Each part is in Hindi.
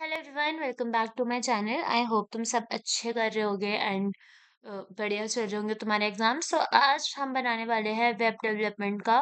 Hello everyone, welcome back to my channel. I hope तुम सब अच्छे कर रहे होगे एंड बढ़िया चल रहे होंगे तुम्हारे एग्जाम्स। तो आज हम बनाने वाले हैं वेब डेवलपमेंट का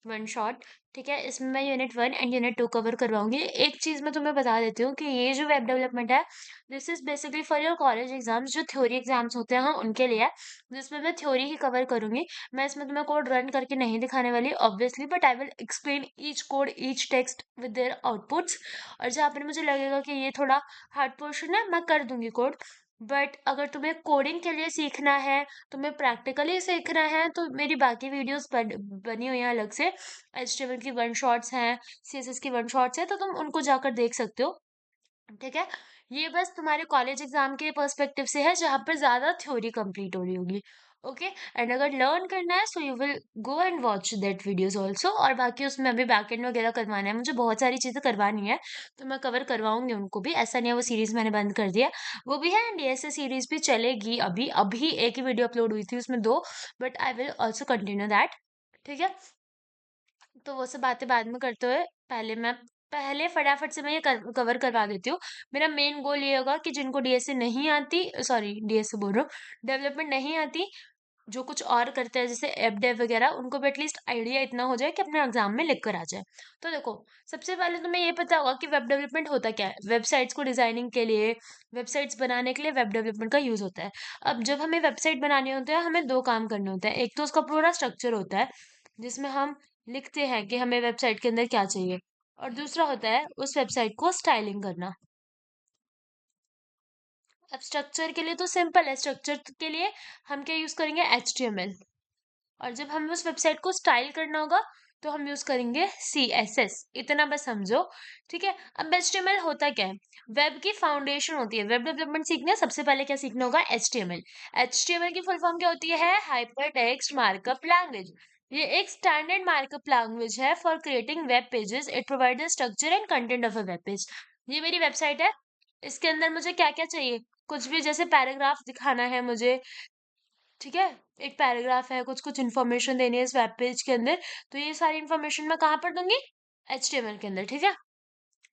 वन शॉट। ठीक है, इसमें मैं यूनिट 1 एंड यूनिट 2 कवर करवाऊंगी। एक चीज मैं तुम्हें बता देती हूँ कि ये जो वेब डेवलपमेंट है, this is basically for your college exams. जो थ्योरी एग्जाम्स होते हैं उनके लिए है, जिसमें मैं थ्योरी ही कवर करूंगी। मैं इसमें तुम्हें कोड रन करके नहीं दिखाने वाली obviously, but I will explain each code, each text with their outputs. और जहाँ पर मुझे लगेगा कि ये थोड़ा हार्ड पोर्शन है, मैं कर दूंगी कोड। बट अगर तुम्हें कोडिंग के लिए सीखना है, तुम्हें प्रैक्टिकली सीखना है, तो मेरी बाकी वीडियोस बनी हुई हैं अलग से। HTML की वन शॉट्स हैं, CSS की वन शॉट्स हैं, तो तुम उनको जाकर देख सकते हो। ठीक है, ये बस तुम्हारे कॉलेज एग्जाम के पर्सपेक्टिव से है, जहां पर ज्यादा थ्योरी कंप्लीट हो रही होगी। ओके, एंड अगर लर्न करना है so you will go and watch that videos also. और बाकी उसमें अभी बैकएंड वगैरह करवाना है, मुझे बहुत सारी चीजें करवानी है, तो मैं कवर करवाऊंगी उनको भी। ऐसा नहीं है वो सीरीज मैंने बंद कर दिया, वो भी है। एंड ऐसे सीरीज भी चलेगी। अभी अभी एक ही वीडियो अपलोड हुई थी, उसमें दो, but I will also continue that. ठीक है, तो वो सब बातें बाद में करते हुए पहले फटाफट से मैं ये कवर करवा देती हूँ। मेरा मेन गोल ये होगा कि जिनको डीएसए नहीं आती, सॉरी डीएसए बोल रहा हूँ, डेवलपमेंट नहीं आती, जो कुछ और करते हैं जैसे एप डेव वगैरह, उनको भी एटलीस्ट आइडिया इतना हो जाए कि अपने एग्जाम में लिख कर आ जाए। तो देखो, सबसे पहले तुम्हें ये पता होगा कि वेब डेवलपमेंट होता क्या है। वेबसाइट्स को डिजाइनिंग के लिए, वेबसाइट्स बनाने के लिए वेब डेवलपमेंट का यूज होता है। अब जब हमें वेबसाइट बनानी होती है, हमें दो काम करने होते हैं। एक तो उसका पूरा स्ट्रक्चर होता है, जिसमें हम लिखते हैं कि हमें वेबसाइट के अंदर क्या चाहिए, और दूसरा होता है उस वेबसाइट को स्टाइलिंग करना। अब स्ट्रक्चर के लिए तो सिंपल है, स्ट्रक्चर के लिए हम क्या यूज करेंगे, HTML। और जब हमें उस वेबसाइट को स्टाइल करना होगा, तो हम यूज करेंगे CSS। इतना बस समझो। ठीक है, अब HTML होता क्या है, वेब की फाउंडेशन होती है। वेब डेवलपमेंट सीखना है, सबसे पहले क्या सीखना होगा, HTML। HTML की फुल फॉर्म क्या होती है, हाइपर टेक्स्ट मार्कअप लैंग्वेज। ये एक स्टैंडर्ड मार्कअप लैंग्वेज है for creating web pages. It provide the structure and content of a web page. ये मेरी वेबसाइट है, इसके अंदर मुझे क्या क्या चाहिए, कुछ भी, जैसे पैराग्राफ दिखाना है मुझे। ठीक है, एक पैराग्राफ है, कुछ कुछ इन्फॉर्मेशन देनी है इस वेब पेज के अंदर, तो ये सारी इन्फॉर्मेशन मैं कहाँ पर दूंगी, HTML के अंदर। ठीक है,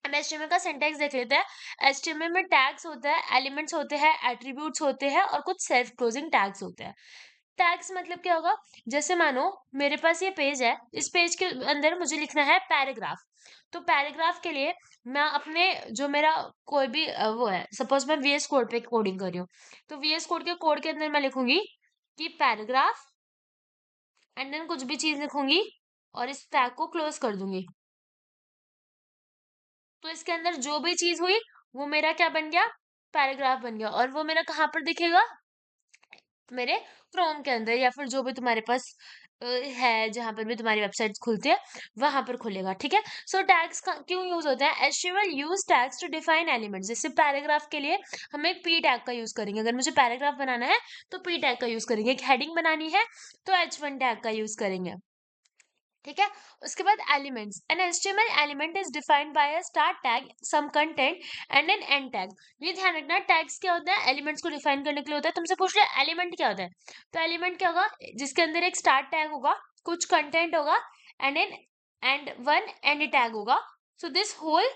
अब HTML का सिंटैक्स देख लेते हैं। HTML में टैग्स होता है, एलिमेंट्स होते हैं, एट्रीब्यूट्स होते हैं, और कुछ सेल्फ क्लोजिंग टैग्स होते हैं। टैग्स मतलब क्या होगा, जैसे मानो मेरे पास ये पेज है, इस पेज के अंदर मुझे लिखना है पैराग्राफ। तो पैराग्राफ के लिए मैं अपने, जो मेरा कोई भी वो है, सपोज मैं VS कोड पे कोडिंग कर रही हूँ, तो VS कोड के कोड के अंदर मैं लिखूंगी कि पैराग्राफ, एंड देन कुछ भी चीज लिखूंगी और इस टैग को क्लोज कर दूंगी। तो इसके अंदर जो भी चीज हुई, वो मेरा क्या बन गया, पैराग्राफ बन गया। और वो मेरा कहाँ पर दिखेगा, मेरे क्रोम के अंदर, या फिर जो भी तुम्हारे पास है, जहां पर भी तुम्हारी वेबसाइट खुलती है वहां पर खुलेगा। ठीक है, सो टैग्स का क्यों यूज होता है, HTML use tags to define elements. जैसे पैराग्राफ के लिए हमें P टैग का यूज करेंगे, अगर मुझे पैराग्राफ बनाना है तो P टैग का यूज करेंगे। एक हेडिंग बनानी है तो H1 टैग का यूज करेंगे। ठीक है, उसके बाद elements. An HTML element is defined by a start tag, some content, and an end tag. ये ध्यान रखना, टैग्स क्या होता है, एलिमेंट्स को डिफाइन करने के लिए होता है। तुमसे पूछ लिया एलिमेंट क्या होता है, तो एलिमेंट क्या होगा, जिसके अंदर एक स्टार्ट टैग होगा, कुछ कंटेंट होगा, एंड वन एंड टैग होगा। So this whole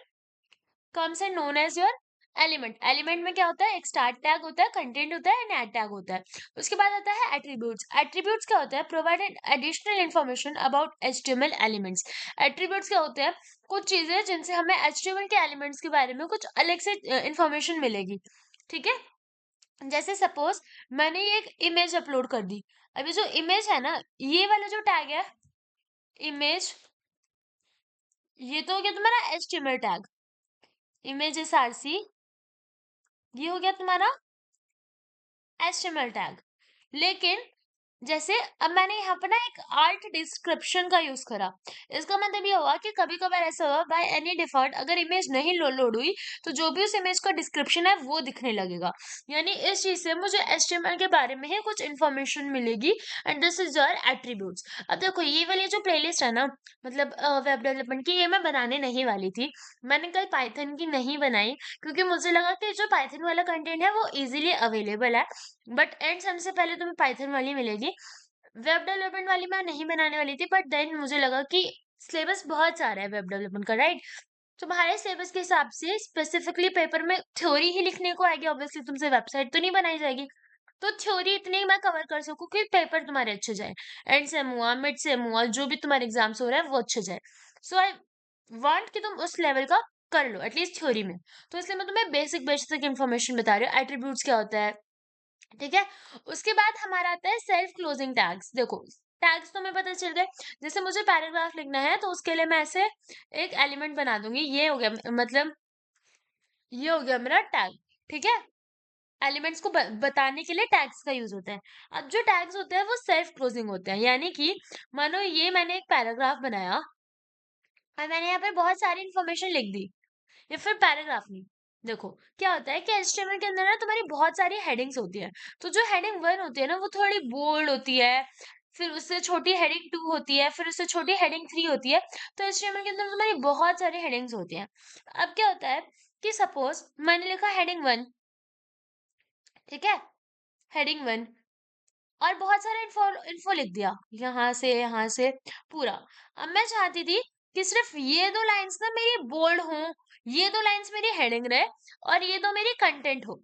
comes and known as your element. Element में क्या होता है, एक स्टार्ट टैग होता है, कंटेंट होता है, एंड ऐड टैग होता है। उसके बाद आता है एट्रीब्यूट्स। एट्रीब्यूट्स क्या होता है, provided additional information about HTML elements. Attributes क्या होते हैं, कुछ चीजें जिनसे हमें HTML के एलिमेंट्स के बारे में कुछ अलग से इंफॉर्मेशन मिलेगी। ठीक है, जैसे सपोज मैंने ये एक इमेज अपलोड कर दी। अभी जो इमेज है ना, ये वाला जो टैग है, इमेज, ये तो हो गया तुम्हारा HTML टैग, इमेज SRC, ये हो गया तुम्हारा HTML टैग। लेकिन जैसे अब मैंने यहाँ पर ना एक आर्ट डिस्क्रिप्शन का यूज करा, इसका मतलब ये हुआ कि कभी कभार ऐसा हुआ, बाय एनी डिफॉल्ट अगर इमेज नहीं लोड हुई, तो जो भी उस इमेज का डिस्क्रिप्शन है वो दिखने लगेगा। यानी इस चीज से मुझे HTML के बारे में ही कुछ इन्फॉर्मेशन मिलेगी, and this is your attributes. अब देखो, ये वाली जो प्लेलिस्ट है ना, मतलब वेब डेवलपमेंट की, ये मैं बनाने नहीं वाली थी। मैंने कल पाइथन की नहीं बनाई, क्योंकि मुझे लगा कि जो पाइथन वाला कंटेंट है वो इजीली अवेलेबल है, बट एंड समय से पहले तुम्हें पाइथन वाली मिलेगी। वेब डेवलपमेंट वाली मैं नहीं बनाने वाली थी, बट देन मुझे लगा कि सिलेबस बहुत सारा है वेब डेवलपमेंट का, राइट। तुम्हारे सिलेबस के हिसाब से स्पेसिफिकली पेपर में थ्योरी ही लिखने को आएगी, ऑब्वियसली तुमसे वेबसाइट तो नहीं बनाई जाएगी। तो थ्योरी इतनी ही मैं कवर कर सकूं कि पेपर तुम्हारे अच्छे जाए, एंड सेम हुआ, मिड सेम हुआ, जो भी तुम्हारे एग्जाम्स हो रहा है वो अच्छे जाए। सो आई वांट कि तुम उस लेवल का कर लो एटलीस्ट थ्योरी में। तो इसलिए मैं तुम्हें बेसिक बेसिक इन्फॉर्मेशन बता रही हूँ, एट्रीब्यूट्स क्या होता है, ठीक है। उसके बाद हमारा आता है सेल्फ क्लोजिंग टैग्स। देखो, टैग्स तो हमें पता चल गए। जैसे मुझे पैराग्राफ लिखना है तो उसके लिए मैं ऐसे एक एलिमेंट बना दूंगी, ये हो गया मतलब ये हो गया मेरा टैग, ठीक है। एलिमेंट्स को बताने के लिए टैग्स का यूज होता है। अब जो टैग्स होते हैं वो सेल्फ क्लोजिंग होते हैं, यानी कि मानो ये मैंने एक पैराग्राफ बनाया और मैंने यहाँ पे बहुत सारी इंफॉर्मेशन लिख दी, या फिर पैराग्राफ नहीं। देखो क्या होता है कि एचटीएमएल के अंदर ना तुम्हारी बहुत सारी हेडिंग्स होती है। तो जो हेडिंग वन होती है ना वो थोड़ी बोल्ड होती है, फिर उससे छोटी हेडिंग टू होती है, फिर उससे छोटी हेडिंग थ्री होती है। तो एचटीएमएल के अंदर तुम्हारी बहुत सारी हेडिंग्स होती हैं। अब क्या होता है कि सपोज मैंने लिखा हेडिंग वन, ठीक है, हेडिंग वन, और बहुत सारा इन्फो इन्फो लिख दिया यहाँ से पूरा। अब मैं चाहती थी कि सिर्फ ये दो लाइंस ना मेरी बोल्ड हो, ये दो लाइंस मेरी हेडिंग रहे, और ये दो मेरी कंटेंट हो।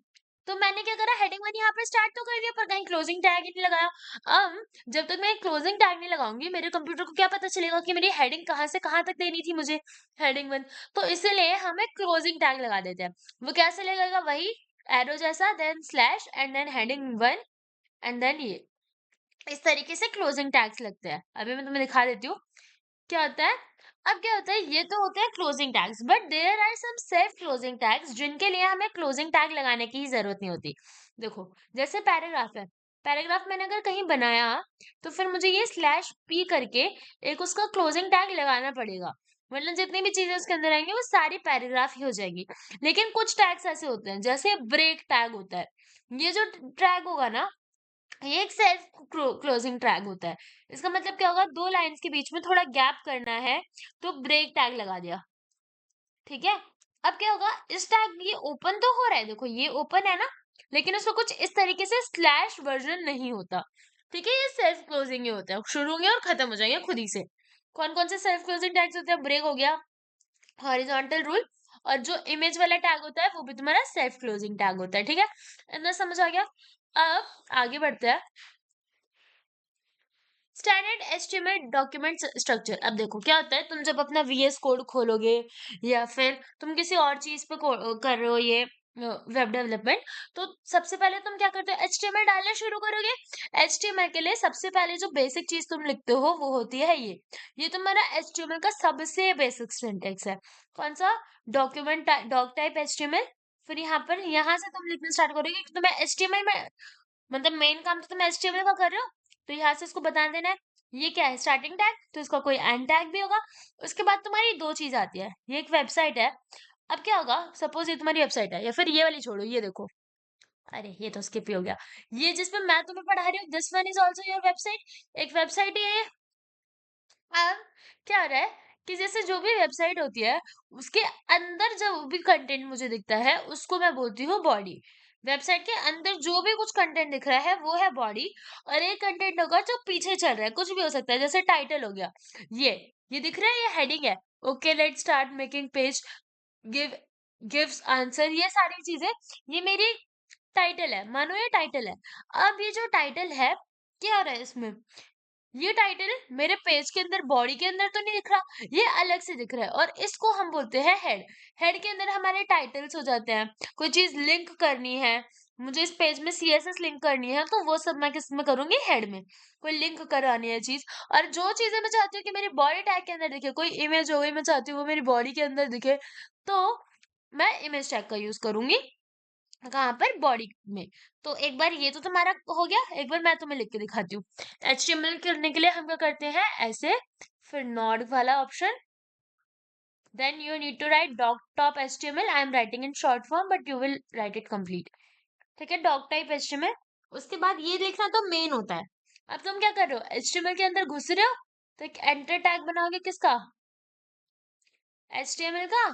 तो मैंने क्या करा, हेडिंग वन यहाँ पे स्टार्ट तो कर दिया पर कहीं क्लोजिंग टैग ही नहीं लगाया। अब जब तक मैं क्लोजिंग टैग नहीं लगाऊंगी मेरे कंप्यूटर को क्या पता चलेगा कि मेरी हेडिंग कहाँ से कहाँ तक देनी थी मुझे, हेडिंग वन। तो इसीलिए हमें क्लोजिंग टैग लगा देते हैं। वो कैसे लगेगा, वही एरो जैसा, then slash and then heading one, and then ये इस तरीके से क्लोजिंग टैग्स लगते हैं। अभी मैं तुम्हें दिखा देती हूँ क्या होता है। अब क्या होता है, ये तो होते हैं closing tags, but there are some self closing tags जिनके लिए हमें क्लोजिंग टैग लगाने की ही जरूरत नहीं होती। देखो जैसे पैराग्राफ है, पैराग्राफ मैंने अगर कहीं बनाया तो फिर मुझे ये स्लैश पी करके एक उसका क्लोजिंग टैग लगाना पड़ेगा, मतलब जितनी भी चीजें उसके अंदर आएंगी वो सारी पैराग्राफ ही हो जाएगी। लेकिन कुछ टैग्स ऐसे होते हैं, जैसे ब्रेक टैग होता है, ये जो टैग होगा ना ये एक सेल्फ क्लोजिंग टैग होता है। इसका मतलब क्या होगा, दो लाइंस के बीच में थोड़ा गैप करना है तो ब्रेक टैग लगा दिया, ठीक है। अब क्या होगा, इस टैग ये ओपन तो हो रहा है, देखो ये ओपन है ना, लेकिन उसमें कुछ इस तरीके से स्लैश वर्जन नहीं होता, ठीक है। ये सेल्फ क्लोजिंग ही होता है, शुरू होंगे और खत्म हो जाएंगे खुद ही से। कौन कौन से सेल्फ क्लोजिंग टैग्स होते हैं, ब्रेक हो गया, हॉरिजॉन्टल रूल, और जो इमेज वाला टैग होता है वो भी तुम्हारा सेल्फ क्लोजिंग टैग होता है, ठीक है। इतना समझ आ गया। अब आगे बढ़ते हैं, स्टैंडर्ड एचटीएमएल डॉक्यूमेंट स्ट्रक्चर। अब देखो क्या होता है, तुम जब अपना वीएस कोड खोलोगे या फिर तुम किसी और चीज पे कर रहे हो ये वेब डेवलपमेंट, तो सबसे पहले तुम क्या करते हो, एचटीएमएल डालना शुरू करोगे। एचटीएमएल के लिए सबसे पहले जो बेसिक चीज तुम लिखते हो वो होती है ये तुम्हारा एचटीएमएल का सबसे बेसिक सिंटेक्स है। कौन सा, डॉक्यूमेंट डॉक टाइप एचटीएमएल। फिर यहाँ पर यहाँ से तुम लिखना स्टार्ट करोगे कि तुम्हें एचटीएमएल में मतलब मेन काम तो तुम एचटीएमएल का कर रहे हो, तो यहाँ से इसको बता देना है ये क्या है, स्टार्टिंग टैग, तो इसका कोई एंड टैग भी होगा। उसके बाद तुम्हारी दो चीज आती है, ये एक वेबसाइट है। अब क्या होगा, सपोज ये तुम्हारी वेबसाइट है, या फिर ये वाली छोड़ो, ये देखो, अरे ये तो स्किप ही हो गया, ये जिसपे मैं तुम्हें पढ़ा रही हूँ, this one is also your website, एक वेबसाइट ही है ये। अब क्या हो रहा है कि जैसे जो भी वेबसाइट होती है उसके अंदर जो भी कंटेंट मुझे दिखता है उसको मैं बोलती हूँ बॉडी। वेबसाइट के अंदर जो भी कुछ कंटेंट दिख रहा है वो है बॉडी। और एक कंटेंट होगा जो पीछे चल रहा है, कुछ भी हो सकता है, जैसे टाइटल हो गया, ये दिख रहा है, ये हेडिंग है, okay let's start making page, give gives answer, ये सारी चीजें ये मेरी टाइटल है, मानो ये टाइटल है। अब ये जो टाइटल है क्या हो रहा है इसमें, ये टाइटल मेरे पेज के अंदर बॉडी के अंदर तो नहीं दिख रहा, ये अलग से दिख रहा है, और इसको हम बोलते हैं हेड। हेड के अंदर हमारे टाइटल्स हो जाते हैं, कोई चीज लिंक करनी है, मुझे इस पेज में सीएसएस लिंक करनी है तो वो सब मैं किस में करूंगी, हेड में। कोई लिंक करानी है चीज, और जो चीजें मैं चाहती हूँ कि मेरी बॉडी टैग के अंदर दिखे, कोई इमेज हो गई मैं चाहती हूँ वो मेरी बॉडी के अंदर दिखे, तो मैं इमेज टैग का यूज करूंगी, कहाँ पर, बॉडी में। तो एक बार ये तो तुम्हारा हो गया, एक बार मैं तुम्हें लिख के दिखाती हूँ। एचटीएमएल करने के लिए हम क्या करते हैं, ऐसे, फिर नॉट वाला option, then you need to write doctype HTML, I am writing in short form but you will write it complete, ठीक है, डॉक टाइप एचटीएमएल। उसके बाद ये लिखना तो मेन होता है। अब तुम क्या कर रहे हो, एचटीएमएल के अंदर घुस रहे हो, तो एक एंटर टैग बनाओगे, किसका, एचटीएमएल का।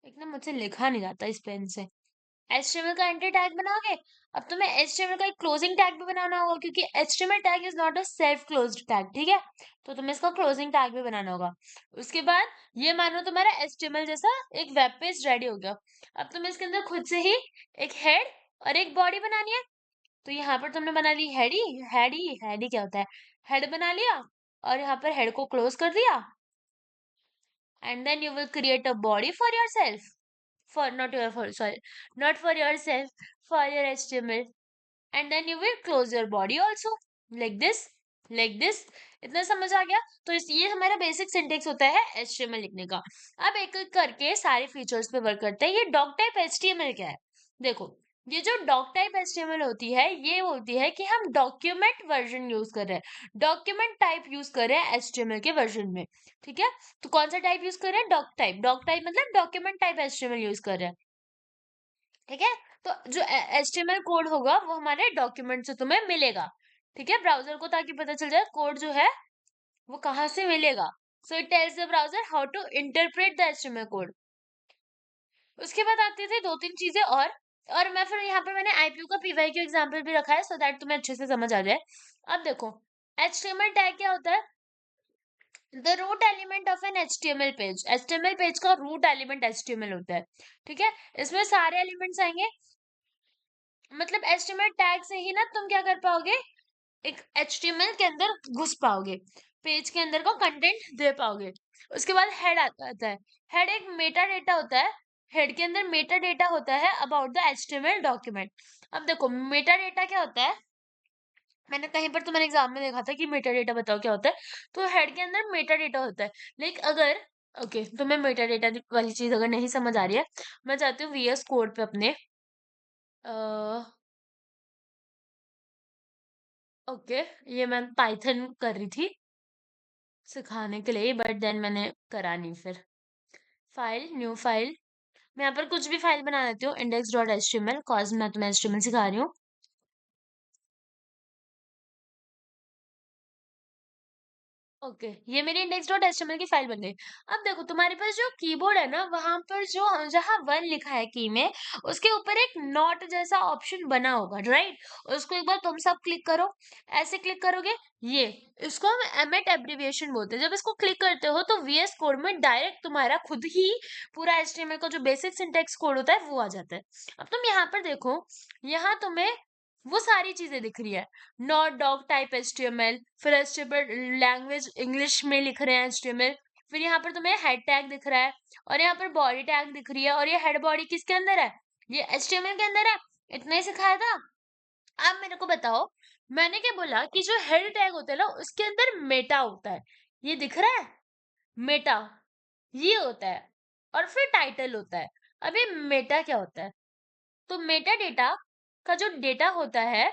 एक ना मुझसे लिखा नहीं जाता इस पेन से, HTML का एंटर टैग बनाओगे। अब तुम्हें HTML का एक क्लोजिंग टैग भी बनाना होगा, क्योंकि HTML tag is not a self closed tag, ठीक है। तो तुम्हें इसका क्लोजिंग टैग भी बनाना होगा। उसके बाद ये मानो तुम्हारा HTML जैसा एक वेब पेज रेडी हो गया। अब तुम्हें इसके अंदर खुद से ही एक हेड और एक बॉडी बनानी है। तो यहाँ पर तुमने बना ली हेड ही क्या होता है, हेड बना लिया, और यहाँ पर हेड को क्लोज कर दिया। And then you will create a body for yourself, for not your for sorry not for yourself, for your HTML, and then you will close your body also, like this, like this। इतना समझ आ गया। तो ये हमारा बेसिक सिंटेक्स होता है HTML लिखने का। अब एक एक करके सारे फीचर्स पे वर्क करते हैं। ये डॉक टाइप HTML क्या है, देखो। ये जो डॉक टाइप HTML होती है, ये होती है कि हम डॉक्यूमेंट वर्जन यूज कर रहे हैं, डॉक्यूमेंट टाइप यूज कर रहे हैं HTML के वर्जन में, ठीक है। तो कौन सा टाइप यूज कर रहे हैं, डॉक टाइप मतलब डॉक्यूमेंट टाइप HTML यूज कर रहे हैं, ठीक है। तो जो HTML कोड होगा वो हमारे डॉक्यूमेंट से तुम्हें मिलेगा, ठीक है, ब्राउजर को, ताकि पता चल जाए कोड जो है वो कहाँ से मिलेगा। So it tells the browser how to interpret the HTML code. उसके बाद आती थी दो तीन चीजें और मैं फिर यहाँ पर मैंने IPU का PYQ एग्जाम्पल भी रखा है, सो दैट तुम्हें अच्छे से समझ आ जाए। अब देखो, HTML टैग क्या होता है, the root element of an HTML पेज। HTML पेज का रूट एलिमेंट HTML होता है, ठीक है। इसमें सारे एलिमेंट्स आएंगे, मतलब HTML टैग से ही ना तुम क्या कर पाओगे, एक HTML के अंदर घुस पाओगे, पेज के अंदर का कंटेंट दे पाओगे। उसके बाद हेड आता है। हेड एक मेटा डेटा होता है। हेड के अंदर मेटा डेटा होता है अबाउट द HTML डॉक्यूमेंट। अब देखो मेटा डेटा क्या होता है, मैंने कहीं पर तुम्हारे एग्जाम में देखा था कि मेटा डेटा बताओ क्या होता है। तो हेड के अंदर मेटा डेटा होता है। लाइक अगर ओके, तुम्हें मेटा डेटा वाली चीज अगर नहीं समझ आ रही है, मैं चाहती हूँ VS कोड पे अपने ओके, ये मैं पाइथन कर रही थी सिखाने के लिए, बट देन मैंने करा नहीं फिर। फाइल, न्यू फाइल, मैं यहाँ पर कुछ भी फाइल बना देती हूँ, index.html, कॉज मैं तुम्हें HTML सिखा रही हूँ। ओके, ये मेरी index.html की फाइल बन गई। अब देखो तुम्हारे पास जो कीबोर्ड है ना, वहां पर जो जहां वन लिखा है की में, उसके ऊपर एक नॉट जैसा ऑप्शन बना होगा, राइट। उसको एक बार तुम सब क्लिक करो, ऐसे क्लिक करोगे, ये इसको हम एमेट एब्रिविएशन बोलते हैं। जब इसको क्लिक करते हो तो VS कोड में डायरेक्ट तुम्हारा खुद ही पूरा HTML का जो बेसिक सिंटेक्स कोड होता है वो आ जाता है। अब तुम यहाँ पर देखो, यहाँ तुम्हें वो सारी चीजें दिख रही है, नॉट डॉग टाइप HTML, फिर HTML लैंग्वेज इंग्लिश में लिख रहे हैं HTML, फिर यहाँ पर तुम्हें हेड टैग दिख रहा है, और यहाँ पर बॉडी टैग दिख रही है, और ये हेड बॉडी किसके अंदर है, ये HTML के अंदर है। इतना ही सिखाया था। अब मेरे को बताओ, मैंने क्या बोला कि जो हेड टैग होता है ना उसके अंदर मेटा होता है, ये दिख रहा है, मेटा ये होता है, और फिर टाइटल होता है। अब ये मेटा क्या होता है, तो मेटा डेटा का जो डेटा होता है,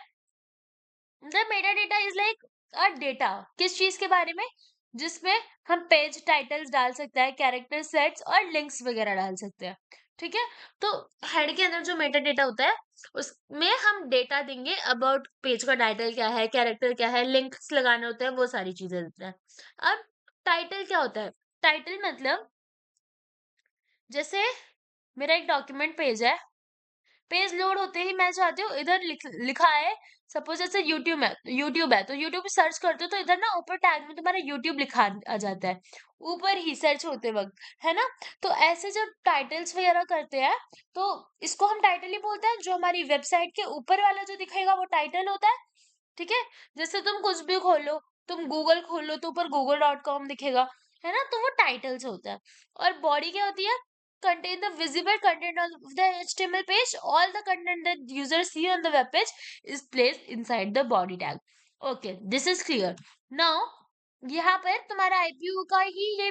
मतलब Meta data is like a data, किस चीज के बारे में, जिसमें हम पेज टाइटल्स डाल सकते हैं, कैरेक्टर सेट्स और लिंक्स वगैरह डाल सकते हैं, ठीक है। तो हेड के अंदर जो मेटा डेटा होता है उसमें हम डेटा देंगे अबाउट पेज का टाइटल क्या है, कैरेक्टर क्या है, लिंक्स लगाने होते हैं, वो सारी चीजें देते हैं। अब टाइटल क्या होता है, टाइटल मतलब जैसे मेरा एक डॉक्यूमेंट पेज है, पेज लोड होते ही मैं चाहती हूँ इधर लिखा है, सपोज जैसे यूट्यूब है तो यूट्यूब सर्च करते हो तो इधर ना ऊपर टैग में तुम्हारा यूट्यूब लिखा आ जाता है, ऊपर ही सर्च होते वक्त, है ना। तो ऐसे जब टाइटल्स वगैरह करते हैं तो इसको हम टाइटल ही बोलते हैं। जो हमारी वेबसाइट के ऊपर वाला जो दिखेगा वो टाइटल होता है, ठीक है। जैसे तुम कुछ भी खोलो, तुम गूगल खोलो तो ऊपर google.com दिखेगा, है ना, तो वो टाइटल्स होता है। और बॉडी क्या होती है, contain the visible content of the HTML page. All the content that users see on the web page is placed inside the body tag. Okay, this is clear. Now, यहाँ पर तुम्हारा IPU का ही ये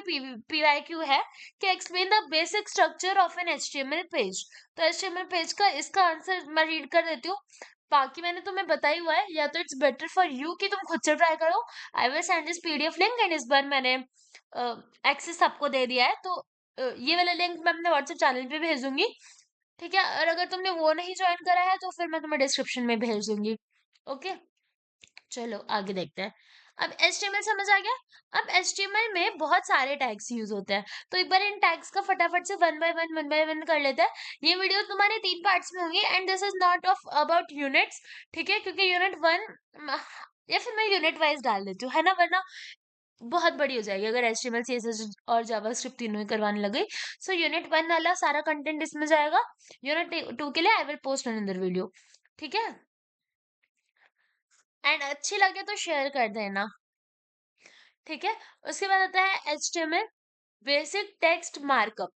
PYQ है कि explain the basic structure of an HTML page. तो HTML पेज का इसका आंसर मैं रीड कर देती हूँ। बाकी मैंने तुम्हें बताई हुआ है, या तो इट्स बेटर फॉर यू कि तुम खुद से ट्राई करो। I will send this PDF link, and इस बार मैंने एक्सेस सबको दे दिया है, तो ये वाला लिंक मैं अपने व्हाट्सएप चैनल पे भेज दूंगी, ठीक है। और अगर तुमने वो नहीं ज्वाइन करा है तो फिर मैं तुम्हें डिस्क्रिप्शन में भेज दूंगी। ओके, चलो आगे देखते हैं। अब HTML समझ आ गया। अब HTML में बहुत सारे टैग्स यूज होते हैं, तो एक बार इन टैग्स का फटाफट से वन बाय वन कर लेते हैं। ये वीडियो तुम्हारे 3 पार्ट्स में होंगी and this is not of about units, ठीक है, क्योंकि यूनिट 1 या फिर मैं यूनिट वाइज डाल देती हूँ, है ना, वरना बहुत बड़ी हो जाएगी अगर HTML CSS और जावास्क्रिप्ट तीनों ही करवाने लगे। सो यूनिट 1 वाला सारा कंटेंट इसमें जाएगा। यूनिट 2 के लिए I will post another video, ठीक है। एंड अच्छी लगे तो शेयर कर देना, ठीक है। उसके बाद आता है HTML बेसिक टेक्स्ट मार्कअप।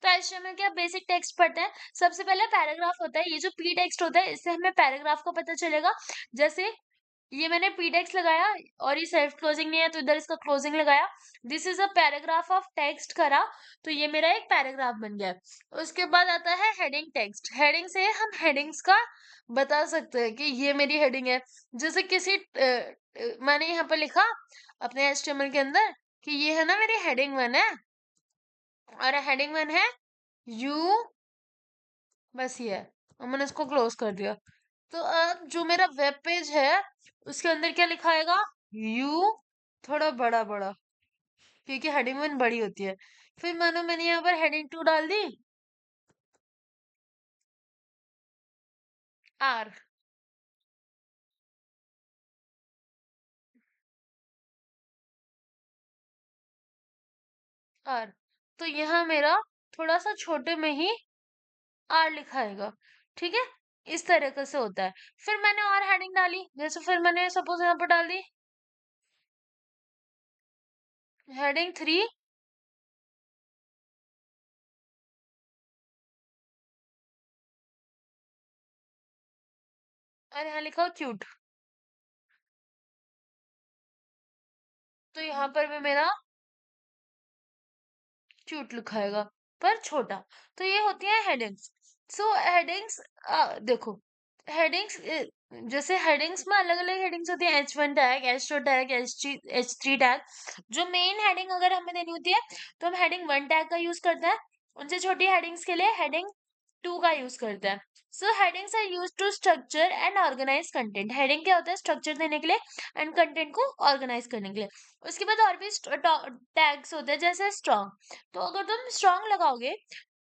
तो HTML के आप बेसिक टेक्स्ट पढ़ते हैं। सबसे पहले पैराग्राफ होता है, ये जो पी टेक्स्ट होता है इससे हमें पैराग्राफ का पता चलेगा। जैसे ये मैंने पी टेक्स्ट लगाया और ये सेल्फ क्लोजिंग नहीं है तो इधर इसका क्लोजिंग लगाया, this is a paragraph of text करा, तो ये मेरा एक पैराग्राफ बन गया। उसके बाद आता है हेडिंग टेक्स्ट। हेडिंग से हम हेडिंग्स का बता सकते हैं कि ये मेरी हेडिंग है। जैसे मैंने यहाँ पर लिखा अपने HTML के अंदर कि ये है ना मेरी हेडिंग 1 है, और हेडिंग 1 है यू, बस ये है, और मैंने इसको क्लोज कर दिया। तो अब जो मेरा वेब पेज है उसके अंदर क्या लिखा आएगा, यू, थोड़ा बड़ा बड़ा, क्योंकि हेडिंग 1 बड़ी होती है। फिर मैंने यहाँ पर हेडिंग 2 डाल दी, आर, आर, तो यहाँ मेरा थोड़ा सा छोटे में ही आर लिखाएगा, ठीक है। इस तरीके से होता है। फिर मैंने और हेडिंग डाली, जैसे फिर मैंने सपोज यहाँ पर डाल दी हेडिंग 3, और यहाँ लिखा क्यूट, तो यहाँ पर भी मेरा क्यूट लिखाएगा पर छोटा। तो ये होती है हेडिंग्स। सो हेडिंग्स, देखो हेडिंग्स, जैसे हेडिंग्स में अलग अलग हेडिंग्स होती है, H1 tag, H2 tag, H3 tag. जो मेन हेडिंग अगर हमें देनी होती है तो हम हेडिंग 1 टैग का यूज करते हैं। उनसे छोटी हेडिंग्स के लिए हेडिंग 2 का यूज करते हैं। So headings are used to structure and organise content. Heading क्या होता है, स्ट्रक्चर देने के लिए एंड कंटेंट को ऑर्गेनाइज करने के लिए। उसके बाद और भी टैग्स होते हैं, जैसे स्ट्रॉन्ग। तो अगर तुम स्ट्रॉन्ग लगाओगे,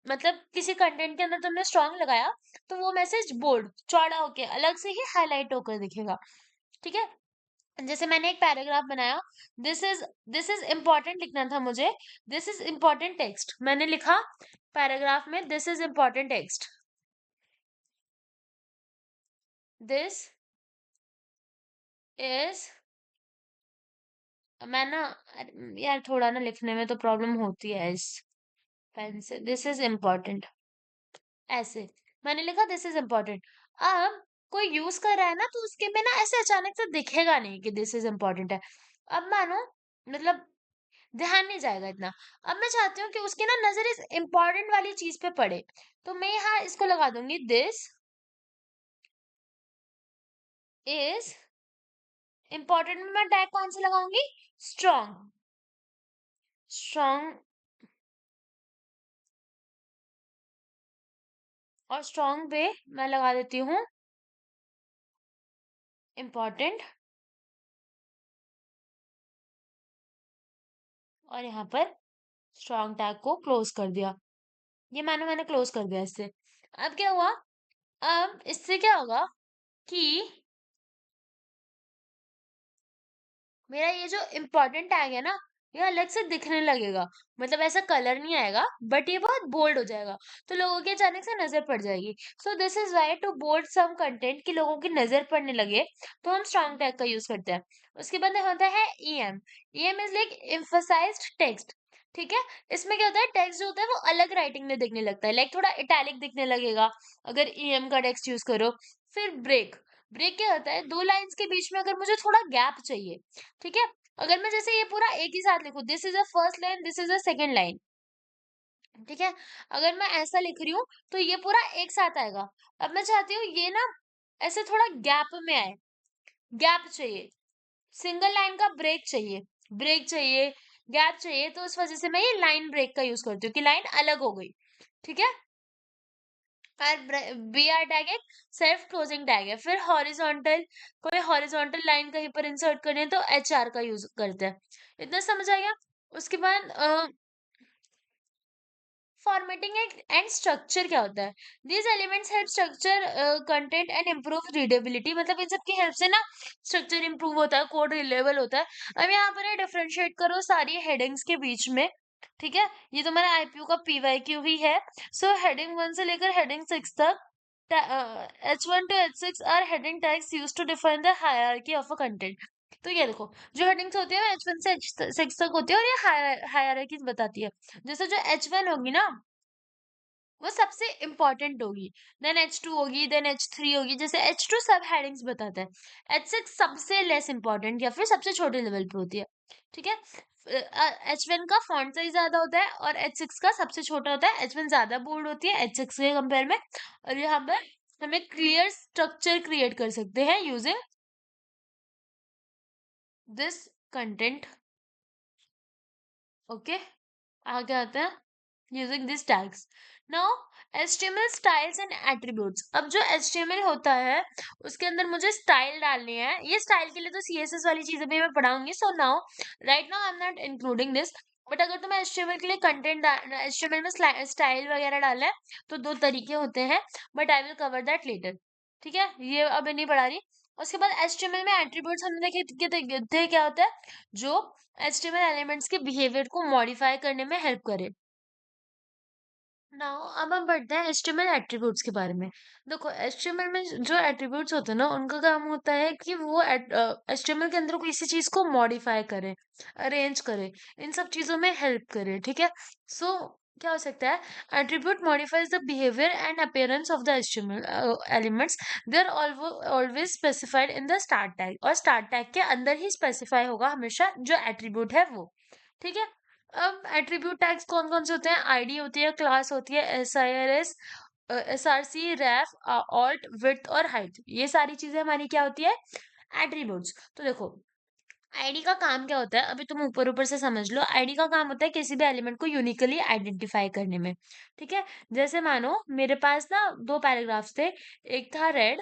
मतलब किसी कंटेंट के अंदर तुमने स्ट्रॉन्ग लगाया, तो वो मैसेज बोल्ड चौड़ा होके अलग से ही हाईलाइट होकर दिखेगा, ठीक है। जैसे मैंने एक पैराग्राफ बनाया, this is this is important लिखना था मुझे, दिस इज इम्पोर्टेंट टेक्स्ट मैंने लिखा पैराग्राफ में, this is important text, this is, मैं ना, यार थोड़ा ना लिखने में तो प्रॉब्लम होती है इस पेन से, दिस इज इम्पोर्टेंट, ऐसे मैंने लिखा दिस इज इम्पोर्टेंट। अब कोई यूज कर रहा है ना तो उसके में ना ऐसे अचानक से दिखेगा नहीं कि दिस इज इम्पोर्टेंट है। अब मानो, मतलब ध्यान नहीं जाएगा इतना। अब मैं चाहती हूँ कि उसकी ना नजर इस इम्पोर्टेंट वाली चीज पे पड़े, तो मैं यहाँ इसको लगा दूंगी, दिस इज इम्पोर्टेंट में मैं टैग कौन सा लगाऊंगी, स्ट्रॉन्ग, स्ट्रॉन्ग, और स्ट्रॉन्ग पे मैं लगा देती हूँ इम्पोर्टेंट, और यहाँ पर स्ट्रॉन्ग टैग को क्लोज कर दिया। ये मैंने क्लोज कर दिया इससे। अब क्या हुआ, अब इससे क्या होगा कि मेरा ये जो इम्पोर्टेंट टैग है ना, ये अलग से दिखने लगेगा। मतलब ऐसा कलर नहीं आएगा, बट ये बहुत बोल्ड हो जाएगा, तो लोगों की अचानक से नजर पड़ जाएगी। So this is why to bold some content, कि लोगों की नजर पड़ने लगे, तो हम स्ट्रॉन्ग टैग का यूज करते हैं। उसके बाद होता है EM। EM is like emphasised text, ठीक है। इसमें क्या होता है, टेक्स्ट जो होता है वो अलग राइटिंग में दिखने लगता है, लाइक थोड़ा इटैलिक दिखने लगेगा अगर EM का टेक्स्ट यूज करो। फिर ब्रेक। ब्रेक क्या होता है, दो लाइंस के बीच में अगर मुझे थोड़ा गैप चाहिए, ठीक है। अगर मैं जैसे ये पूरा एक ही साथ लिखूं, this is a first line, this is a second line, ठीक है। अगर मैं ऐसा लिख रही हूँ तो ये पूरा एक साथ आएगा। अब मैं चाहती हूँ ये ना ऐसे थोड़ा गैप में आए, गैप चाहिए, सिंगल लाइन का ब्रेक चाहिए, गैप चाहिए, तो उस वजह से मैं ये लाइन ब्रेक का यूज करती हूँ कि लाइन अलग हो गई, ठीक है। और बी आर टैग एक सेल्फ क्लोजिंग टैग है। फिर हॉरिजॉन्टल, कोई हॉरिजॉन्टल लाइन कहीं पर इंसर्ट करनी है तो एच आर का यूज करते हैं। इतना समझ आ गया? उसके बाद फॉर्मेटिंग एंड स्ट्रक्चर क्या होता है? These elements help structure content and improve readability, मतलब इन सब की हेल्प से ना स्ट्रक्चर इंप्रूव होता है, कोड रिलेबल होता है। अब यहाँ पर डिफरेंशिएट करो सारी हेडिंग्स के बीच में, ठीक है? ये तुम्हारा आईपीयू का पीवाईक्यू ही है। सो हेडिंग 1 से लेकर हेडिंग 6 तक, H1 to H6 are heading tags use to define the hierarchy of a content. तो ये देखो, जो हेडिंग्स होती है H1 से H6 तक होती है, और ये हायरार्कीज बताती है। जैसे जो H1 होगी ना, वो सबसे इंपॉर्टेंट होगी, देन H2 होगी, देन H3 होगी। जैसे H2 सब हेडिंग्स बताता है, H6 सबसे लेस इंपॉर्टेंट या फिर सबसे छोटे लेवल पे होती है, ठीक है? H1 का फॉन्ट साइज ज्यादा होता है और H6 का सबसे छोटा होता है। H1 ज्यादा बोल्ड होती है H6 के कंपेयर में, और यहाँ पर हमें क्लियर स्ट्रक्चर क्रिएट कर सकते हैं यूजिंग दिस कंटेंट। ओके, आगे आते हैं using these tags. Now, HTML styles and attributes. अब जो HTML होता है उसके अंदर मुझे स्टाइल डालनी है। ये स्टाइल के लिए तो CSS वाली चीजें भी मैं पढ़ाऊंगी। So now, right now I am not including this, but अगर तुम्हें HTML के लिए कंटेंट HTML में स्टाइल वगैरह डालना है तो दो तरीके होते हैं, but I will cover that later, ठीक है? ये अब नहीं पढ़ा रही। उसके बाद HTML में एट्रीब्यूट्स हमने देखे थे क्या होता है, जो HTML एलिमेंट्स के बिहेवियर को मॉडिफाई करने में हेल्प करे। नाउ अब हम बढ़ते हैं एचटीएमएल एट्रीब्यूट्स के बारे में। देखो, एचटीएमएल में जो एट्रीब्यूट्स होते हैं ना, उनका काम होता है कि वो एचटीएमएल के अंदर किसी चीज को मॉडिफाई करे, अरेंज करे, इन सब चीजों में हेल्प करे, ठीक है? सो क्या हो सकता है? Attribute modifies the behaviour and appearance of the HTML elements. They are always specified in the start tag, और स्टार्ट टैग के अंदर ही स्पेसिफाई होगा हमेशा जो एट्रीब्यूट है वो, ठीक है? अब एट्रीब्यूट टैग्स कौन कौन से होते हैं? आईडी होती है, क्लास होती है, SIRS, SRC, रैफ, ऑल्ट, विड्थ और हाइट, ये सारी चीजें हमारी क्या होती है? एट्रीब्यूट्स। तो देखो, आईडी का काम क्या होता है, अभी तुम ऊपर ऊपर से समझ लो। आईडी का काम होता है किसी भी एलिमेंट को यूनिकली आइडेंटिफाई करने में, ठीक है? जैसे मानो मेरे पास ना दो पैराग्राफ्स थे, एक था रेड,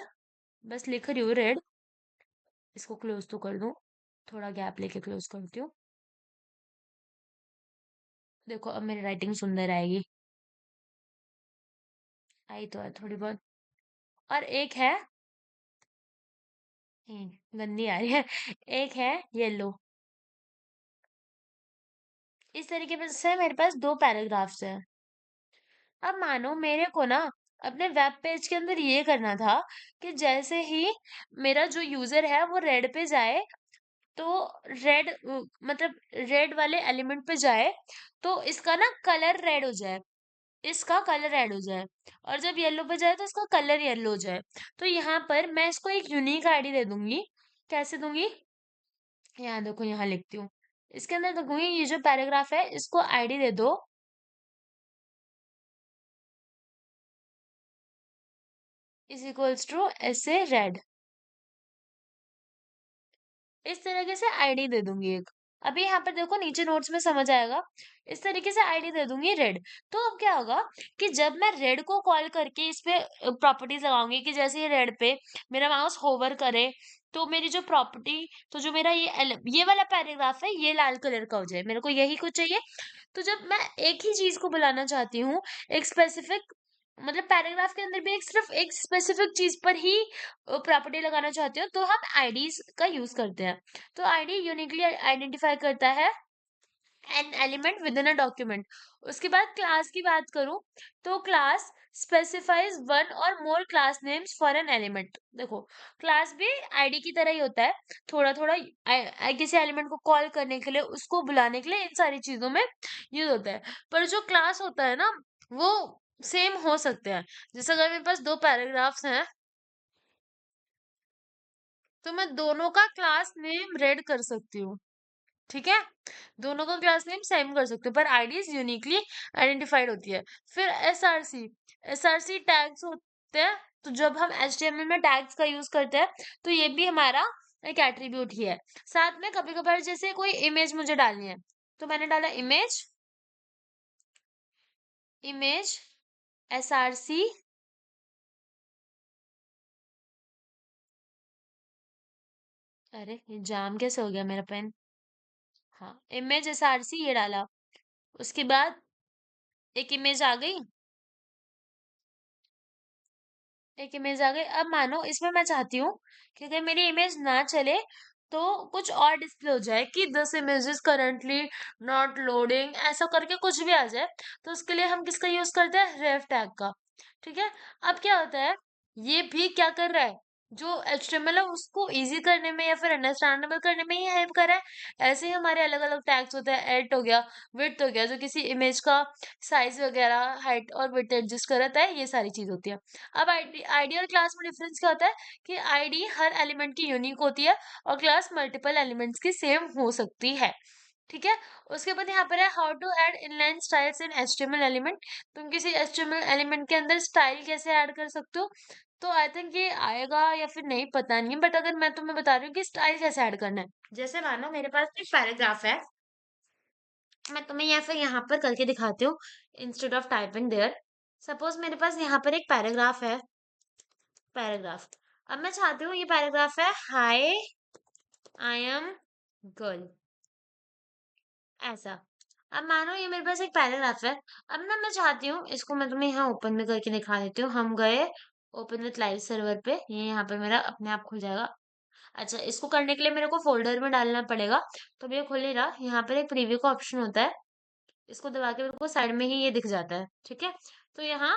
बस लिख रही हूँ रेड, इसको क्लोज तो कर दूं, थोड़ा गैप लेके क्लोज करती हूँ। देखो अब मेरी राइटिंग सुंदर आएगी, आई तो है थोड़ी बहुत। और एक है, गंदी आ रही है, एक है येलो। इस तरीके से मेरे पास दो पैराग्राफ्स हैं। अब मानो मेरे को ना अपने वेब पेज के अंदर ये करना था कि जैसे ही मेरा जो यूजर है वो रेड पे जाए, तो रेड, मतलब रेड वाले एलिमेंट पे जाए तो इसका ना कलर रेड हो जाए, इसका कलर रेड हो जाए, और जब येलो पे जाए तो इसका कलर येलो हो जाए। तो यहाँ पर मैं इसको एक यूनिक आईडी दे दूंगी। कैसे दूंगी? यहाँ देखो, यहाँ लिखती हूँ, इसके अंदर देखूंगी ये जो पैराग्राफ है इसको आईडी दे दो, इज इक्वल्स टू ऐसे रेड। इस तरीके से आईडी दे दूंगी एक। अभी यहाँ पर देखो नीचे नोट्स में समझ आएगा। इस तरीके से आईडी दे दूंगी रेड। तो अब क्या होगा कि जब मैं रेड को कॉल करके इस पे प्रॉपर्टीज लगाऊंगी कि जैसे ये रेड पे मेरा माउस होवर करे, तो मेरी जो प्रॉपर्टी, तो जो मेरा ये वाला पैराग्राफ है ये लाल कलर का हो जाए, मेरे को यही कुछ चाहिए। तो जब मैं एक ही चीज को बुलाना चाहती हूँ, एक स्पेसिफिक, मतलब पैराग्राफ के अंदर भी एक सिर्फ एक स्पेसिफिक चीज पर ही प्रॉपर्टी लगाना चाहती हूँ, तो हम आईडीज का यूज करते हैं। तो आईडी यूनिकली आइडेंटिफाई करता है an element with in a document. उसके बाद क्लास की बात करूं, तो class specifies one or more class names for an element. देखो, क्लास भी आईडी की तरह ही होता है, थोड़ा थोड़ा किसी एलिमेंट को कॉल करने के लिए, उसको बुलाने के लिए, इन सारी चीजों में यूज होता है। पर जो क्लास होता है ना, वो सेम हो सकते हैं। जैसे अगर मेरे पास दो पैराग्राफ्स हैं, तो मैं दोनों का क्लास नेम रेड कर सकती हूँ, ठीक है? दोनों का क्लास नेम सेम कर सकते हो, पर आईडीज यूनिकली आइडेंटिफाइड होती है। फिर एसआरसी टैग्स होते हैं। तो जब हम एचटीएमएल में टैग्स का यूज करते हैं, तो ये भी हमारा एक एट्रीब्यूट ही है। साथ में कभी कभार जैसे कोई इमेज मुझे डालनी है, तो मैंने डाला इमेज, इमेज, एसआरसी अरे ये जाम कैसे हो गया मेरा पेन। हाँ, इमेज एसआरसी ये डाला। उसके बाद एक इमेज आ गई। एक इमेज आ गई। अब मानो इसमें मैं चाहती हूँ कि अगर मेरी इमेज ना चले तो कुछ और डिस्प्ले हो जाए कि this images currently not loading, ऐसा करके कुछ भी आ जाए। तो उसके लिए हम किसका यूज करते हैं, रेफ टैग का। ठीक है। अब क्या होता है, ये भी क्या कर रहा है, जो एचटीएमएल है उसको इजी करने में या फिर अंडरस्टैंडेबल करने में ही हेल्प कर रहा है। ऐसे ही हमारे अलग अलग टैग्स होते हैं, एट हो गया, विड्थ हो गया, जो किसी इमेज का साइज वगैरह, हाइट और विड्थ एडजस्ट करता है, ये सारी चीज होती है। अब आईडी और क्लास में डिफरेंस क्या होता है कि आईडी हर एलिमेंट की यूनिक होती है और क्लास मल्टीपल एलिमेंट्स की सेम हो सकती है। ठीक है। उसके बाद यहाँ पर है how to add inline styles in HTML element. तुम किसी एचटीएमएल एलिमेंट के अंदर स्टाइल कैसे ऐड कर सकते हो। तो आई थिंक ये आएगा या फिर नहीं पता नहीं, बट अगर मैं तुम्हें बता रही हूँ कि स्टाइल कैसे ऐड करना है, जैसे मानो मेरे पास एक पैराग्राफ है, मैं तुम्हें या फिर यहाँ पर करके दिखाती हूँ instead of typing there. Suppose मेरे पास यहाँ पर एक पैराग्राफ है, पैराग्राफ। अब मैं चाहती हूँ, ये पैराग्राफ है, हाय आई एम गर्ल, ऐसा। अब मानो ये मेरे पास एक पैराग्राफ है। अब ना मैं चाहती हूँ इसको, मैं तुम्हें यहाँ ओपन में करके दिखा देती हूँ। हम गए ओपन विथ लाइव सर्वर पे, ये यहाँ पे मेरा अपने आप खुल जाएगा। अच्छा, इसको करने के लिए मेरे को फोल्डर में डालना पड़ेगा। तो ये खुल नहीं रहा, यहाँ पर एक प्रीव्यू का ऑप्शन होता है, इसको दबा के मेरे को साइड में ही ये दिख जाता है। ठीक है। तो यहाँ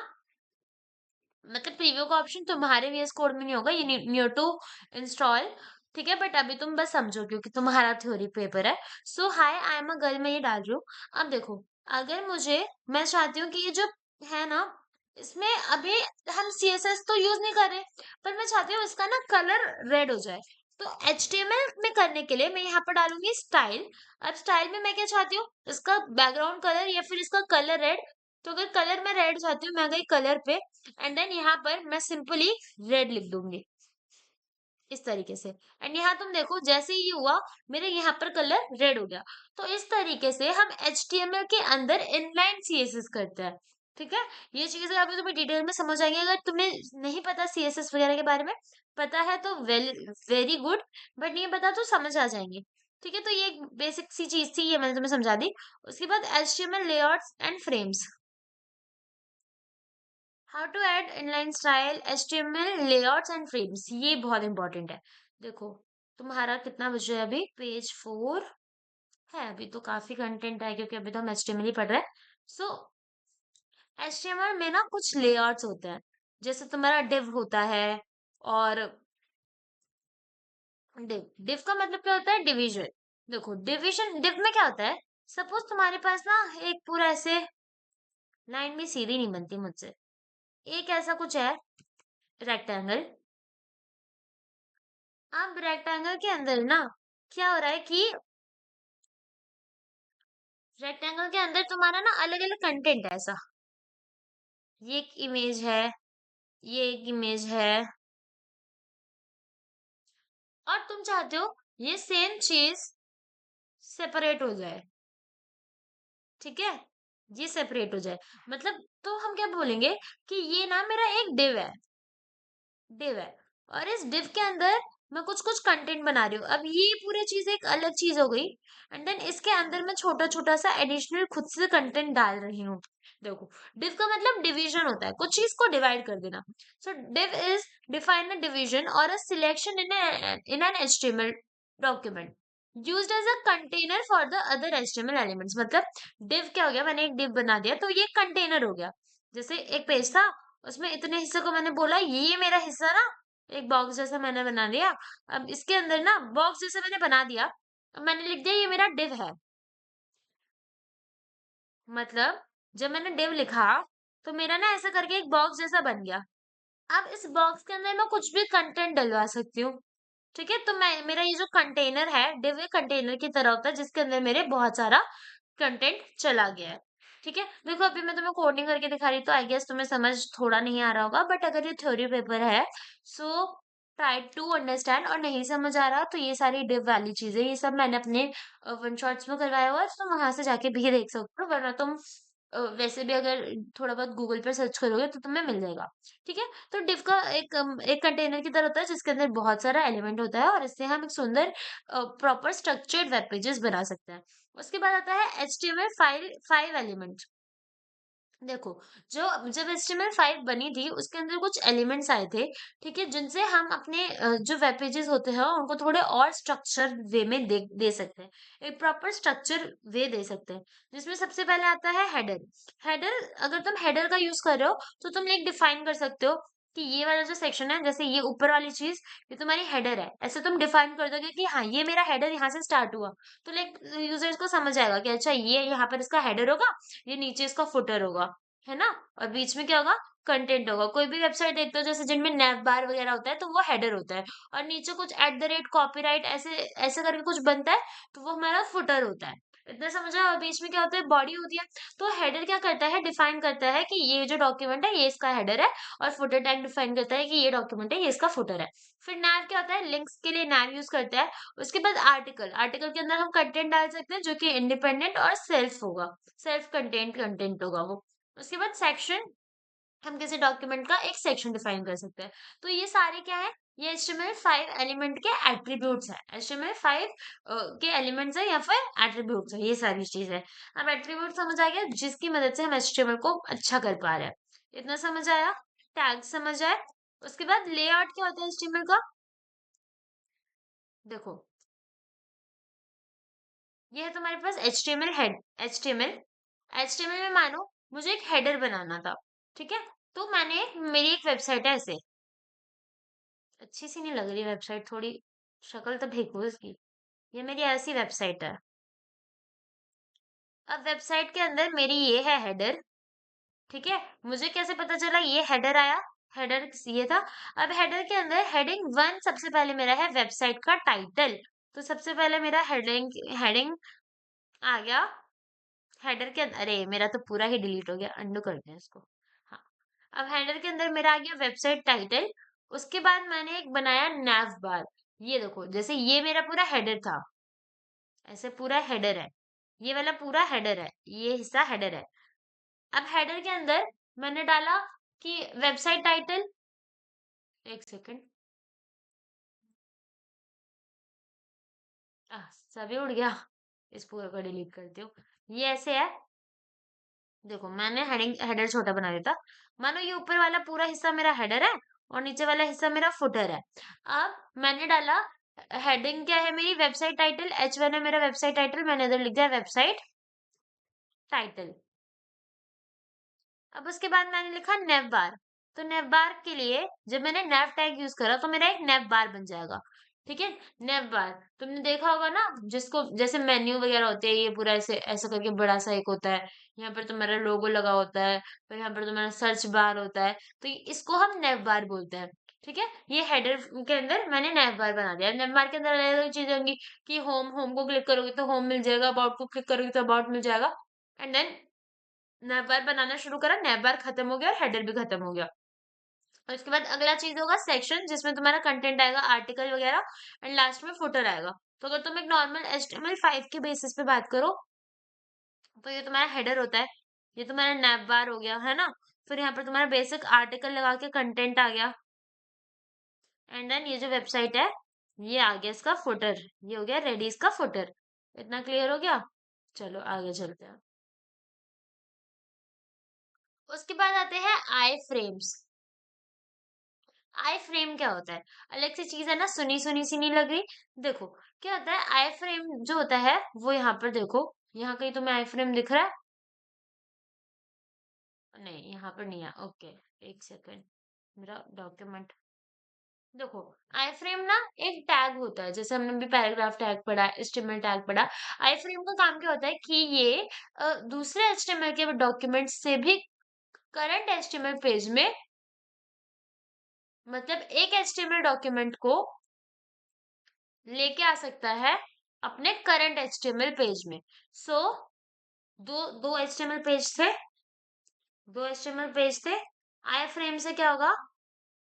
मतलब प्रीव्यू का ऑप्शन तुम्हारे VS कोड में नहीं होगा, ये न्यू टू इंस्टॉल। ठीक है, बट अभी तुम बस समझो क्योंकि तुम्हारा थ्योरी पेपर है। सो हाय आई एम अ गर्ल, मैं ये डाल रही हूँ। अब देखो, अगर मुझे, मैं चाहती हूँ कि ये जो है ना, इसमें अभी हम CSS तो यूज नहीं कर रहे, पर मैं चाहती हूँ इसका ना कलर रेड हो जाए। तो HTML में करने के लिए मैं यहाँ पर डालूंगी स्टाइल। अब स्टाइल में मैं क्या चाहती हूँ, इसका बैकग्राउंड कलर या फिर इसका कलर रेड। तो अगर कलर मैं रेड चाहती हूँ, मैं गई कलर पे, एंड देन यहाँ पर मैं सिंपली रेड लिख दूंगी इस तरीके से। एंड यहाँ तुम देखो जैसे ही हुआ, मेरे यहाँ पर कलर रेड हो गया। तो इस तरीके से हम HTML के अंदर इनलाइन CSS करते हैं। ठीक है। ये चीजें अभी तुम्हें डिटेल में समझ आएंगे। अगर तुम्हें नहीं पता CSS वगैरह के बारे में, पता है तो वेरी गुड, बट नहीं पता तो समझ आ जाएंगे। ठीक है। तो ये एक बेसिक सी चीज थी, ये मैंने तुम्हें समझा दी। उसके बाद HTML layouts and frames. How to add inline style, HTML layouts and frames, ये बहुत इंपॉर्टेंट है। देखो, तुम्हारा कितना बजे है अभी, पेज 4 है। अभी तो काफी कंटेंट है क्योंकि अभी तो हम HTML ही पढ़ रहे हैं। सो HTML में ना कुछ लेआउट्स होते हैं, जैसे तुम्हारा div होता है। और div का मतलब क्या होता है, डिवीजन। देखो डिवीजन, div में क्या होता है, सपोज तुम्हारे पास ना एक पूरा ऐसे लाइन में सीधी नहीं बनती मुझसे, एक ऐसा कुछ है रेक्टेंगल। अब रेक्टेंगल के अंदर ना क्या हो रहा है कि रेक्टेंगल के अंदर तुम्हारा ना अलग अलग कंटेंट है ऐसा। ये एक इमेज है, ये एक इमेज है, और तुम चाहते हो ये सेम चीज सेपरेट हो जाए। ठीक है, ये सेपरेट हो जाए। मतलब तो हम क्या बोलेंगे कि ये ना मेरा एक डिव है, और इस डिव के अंदर मैं कुछ कुछ कंटेंट बना रही हूँ। अब ये पूरी चीज एक अलग चीज हो गई, एंड देन इसके अंदर मैं छोटा छोटा सा एडिशनल खुद से कंटेंट डाल रही हूँ। देखो, डिव का मतलब डिवीजन होता है, कुछ चीज को डिवाइड कर देना। So div is define a division or a selection in an HTML document used as a container for the other HTML elements. मतलब डिव क्या हो गया, मैंने एक डिव बना दिया तो ये कंटेनर हो गया। जैसे एक पेज था, उसमें इतने हिस्से को मैंने बोला ये मेरा हिस्सा ना, एक बॉक्स जैसा मैंने बना दिया। अब इसके अंदर ना बॉक्स जैसा मैंने बना दिया, अब मैंने लिख दिया ये मेरा डिव है। मतलब जब मैंने डिव लिखा तो मेरा ना ऐसा करके एक बॉक्स जैसा बन गया। अब इस बॉक्स के अंदर मैं कुछ भी कंटेंट डलवा सकती हूँ। ठीक है। तो मैं, मेरा ये जो कंटेनर है, डिव कंटेनर की तरह होता है जिसके अंदर मेरे बहुत सारा कंटेंट चला गया है। ठीक है। देखो अभी मैं तुम्हें कोडिंग करके दिखा रही तो आई गेस तुम्हें समझ थोड़ा नहीं आ रहा होगा, बट अगर ये थ्योरी पेपर है, सो ट्राई टू अंडरस्टैंड। और नहीं समझ आ रहा तो ये सारी डिव वाली चीजें, ये सब मैंने अपने वन शॉट्स में करवाया हुआ है, तो तुम वहां से जाके भी देख सकते हो, वरना तुम वैसे भी अगर थोड़ा बहुत गूगल पर सर्च करोगे तो तुम्हें मिल जाएगा। ठीक है, तो डिव का एक कंटेनर की तरह होता है जिसके अंदर बहुत सारा एलिमेंट होता है और इससे हम एक सुंदर प्रॉपर स्ट्रक्चर्ड वेब पेजेस बना सकते हैं। उसके बाद आता है HTML फाइल 5 एलिमेंट। देखो, जो जब HTML5 बनी थी उसके अंदर कुछ एलिमेंट्स आए थे, ठीक है, जिनसे हम अपने जो वेब पेजेस होते हैं उनको थोड़े और स्ट्रक्चर वे में दे सकते हैं, एक प्रॉपर स्ट्रक्चर वे दे सकते हैं, जिसमें सबसे पहले आता है हेडर। हेडर, अगर तुम हेडर का यूज कर रहे हो तो तुम लाइक डिफाइन कर सकते हो कि ये वाला जो सेक्शन है, जैसे ये ऊपर वाली चीज, ये तुम्हारी हेडर है, ऐसे तुम डिफाइन कर दोगे कि हाँ ये मेरा हेडर यहाँ से स्टार्ट हुआ, तो लाइक यूजर्स को समझ आएगा कि अच्छा ये यहाँ पर इसका हेडर होगा, ये नीचे इसका फुटर होगा, है ना, और बीच में क्या होगा, कंटेंट होगा। कोई भी वेबसाइट देखते हो जैसे जिनमें नैव बार वगैरह होता है तो वो हेडर होता है, और नीचे कुछ @ कॉपीराइट ऐसे ऐसे करके कुछ बनता है, तो वो हमारा फुटर होता है। इतना समझा, और बीच में क्या होता है, बॉडी होती है। तो हेडर क्या करता है, डिफाइन करता है कि ये जो डॉक्यूमेंट है ये इसका हेडर है, और फुटर टैग डिफाइन करता है कि ये डॉक्यूमेंट है ये इसका फुटर है। फिर नैव क्या होता है, लिंक्स के लिए नैव यूज करता है। उसके बाद आर्टिकल, आर्टिकल के अंदर हम कंटेंट डाल सकते हैं जो कि इंडिपेंडेंट और सेल्फ होगा, सेल्फ कंटेंट कंटेंट होगा वो। उसके बाद सेक्शन, हम किसी डॉक्यूमेंट का एक सेक्शन डिफाइन कर सकते हैं। तो ये सारे क्या है, ये HTML5 एलिमेंट के एट्रीब्यूट्स है, HTML5 के एलिमेंट्स है या फिर एट्रीब्यूट्स है, ये सारी चीज है। अब एट्रीब्यूट समझ आ गया, जिसकी मदद से हम HTML को अच्छा कर पा रहे हैं, इतना समझ आया। टैग समझ आया। उसके बाद लेआउट क्या होता है HTML का, देखो, ये है तुम्हारे पास HTML हेड, HTML, HTML में मानो मुझे एक हेडर बनाना था, ठीक है, तो मैंने, मेरी एक वेबसाइट है ऐसे, अच्छी सी नहीं लग रही वेबसाइट, थोड़ी शक्ल तो देखो इसकी, ये मेरी ऐसी वेबसाइट है। अब वेबसाइट के अंदर मेरी ये है हेडर, ठीक है, मुझे कैसे पता चला ये हेडर आया, हेडर ये था। अब हेडर के अंदर हेडिंग 1 सबसे पहले मेरा है वेबसाइट का टाइटल, तो सबसे पहले मेरा हेडिंग हेडिंग आ गया हेडर के अंदर। अरे मेरा तो पूरा ही डिलीट हो गया, अंडू करते हैं इसको। हाँ, अब हेडर के अंदर मेरा आ गया वेबसाइट टाइटल। उसके बाद मैंने एक बनाया नैव बार, ये देखो, जैसे ये मेरा पूरा हेडर था, ऐसे पूरा हेडर है, ये वाला पूरा हेडर है, ये हिस्सा हेडर है। अब हेडर के अंदर मैंने डाला कि वेबसाइट टाइटल, एक सेकंड, सभी उड़ गया, इस पूरे को डिलीट करती हूँ। ये ऐसे है, देखो मैंने हेडिंग हेडर छोटा बना दिया था, मानो ये ऊपर वाला पूरा हिस्सा मेरा हेडर है और नीचे वाला हिस्सा मेरा फुटर है। अब मैंने डाला, हेडिंग क्या है मेरी, वेबसाइट टाइटल, H1 है मेरा वेबसाइट टाइटल, मैंने इधर लिख दिया वेबसाइट टाइटल। अब उसके बाद मैंने लिखा नेव बार, तो नेव बार के लिए जब मैंने नेव टैग यूज करा तो मेरा एक नेव बार बन जाएगा, ठीक है। नेव बार तुमने देखा होगा ना, जिसको जैसे मेन्यू वगैरह होते हैं, ये पूरा ऐसे ऐसा करके बड़ा सा एक होता है, यहाँ पर तुम्हारा लोगो लगा होता है, फिर यहाँ पर तुम्हारा सर्च बार होता है, तो इसको हम नेव बार बोलते हैं, ठीक है। ये हेडर के अंदर मैंने नेव बार बना दिया। नेव बार के अंदर अलग अलग चीजें होंगी कि होम, होम को क्लिक करोगे तो होम मिल जाएगा, अबाउट को क्लिक करोगे तो अबाउट मिल जाएगा, एंड देन नैव बार बनाना शुरू करा, नैव बार खत्म हो गया और हेडर भी खत्म हो गया। और इसके बाद अगला चीज होगा सेक्शन, जिसमें तुम्हारा कंटेंट आएगा, आर्टिकल वगैरह, एंड लास्ट में फुटर आएगा। तो अगर तुम एक नॉर्मल HTML5 के बेसिस पे बात करो तो ये तुम्हारा हेडर होता है, ये तुम्हारा नैव बार हो गया, है ना, फिर यहाँ पर तुम्हारा बेसिक आर्टिकल लगा के कंटेंट आ गया, एंड देन ये जो वेबसाइट है ये आ गया इसका फुटर, ये हो गया रेडी इसका फुटर। इतना क्लियर हो गया, चलो आगे चलते हैं। उसके बाद आते हैं आई फ्रेम्स। आई फ्रेम क्या होता है, अलग सी चीज है ना, सुनी सुनी सी नहीं लग रही। देखो क्या होता है, आई फ्रेम जो होता है वो यहाँ पर देखो, यहाँ कहीं तुम्हें आई फ्रेम दिख रहा है, नहीं यहाँ पर नहीं है, ओके, एक सेकंड, मेरा डॉक्यूमेंट, देखो आई फ्रेम ना एक टैग होता है, जैसे हमने भी पैराग्राफ टैग पढ़ा, एचटीएमएल टैग पढ़ा। आई फ्रेम का काम क्या होता है कि ये दूसरे एचटीएमएल के डॉक्यूमेंट से भी करंट एचटीएमएल पेज में, मतलब एक एचटीएमएल डॉक्यूमेंट को लेके आ सकता है अपने करंट HTML पेज में। सो दो दो HTML पेज थे, दो HTML पेज थे, आई फ्रेम से क्या होगा,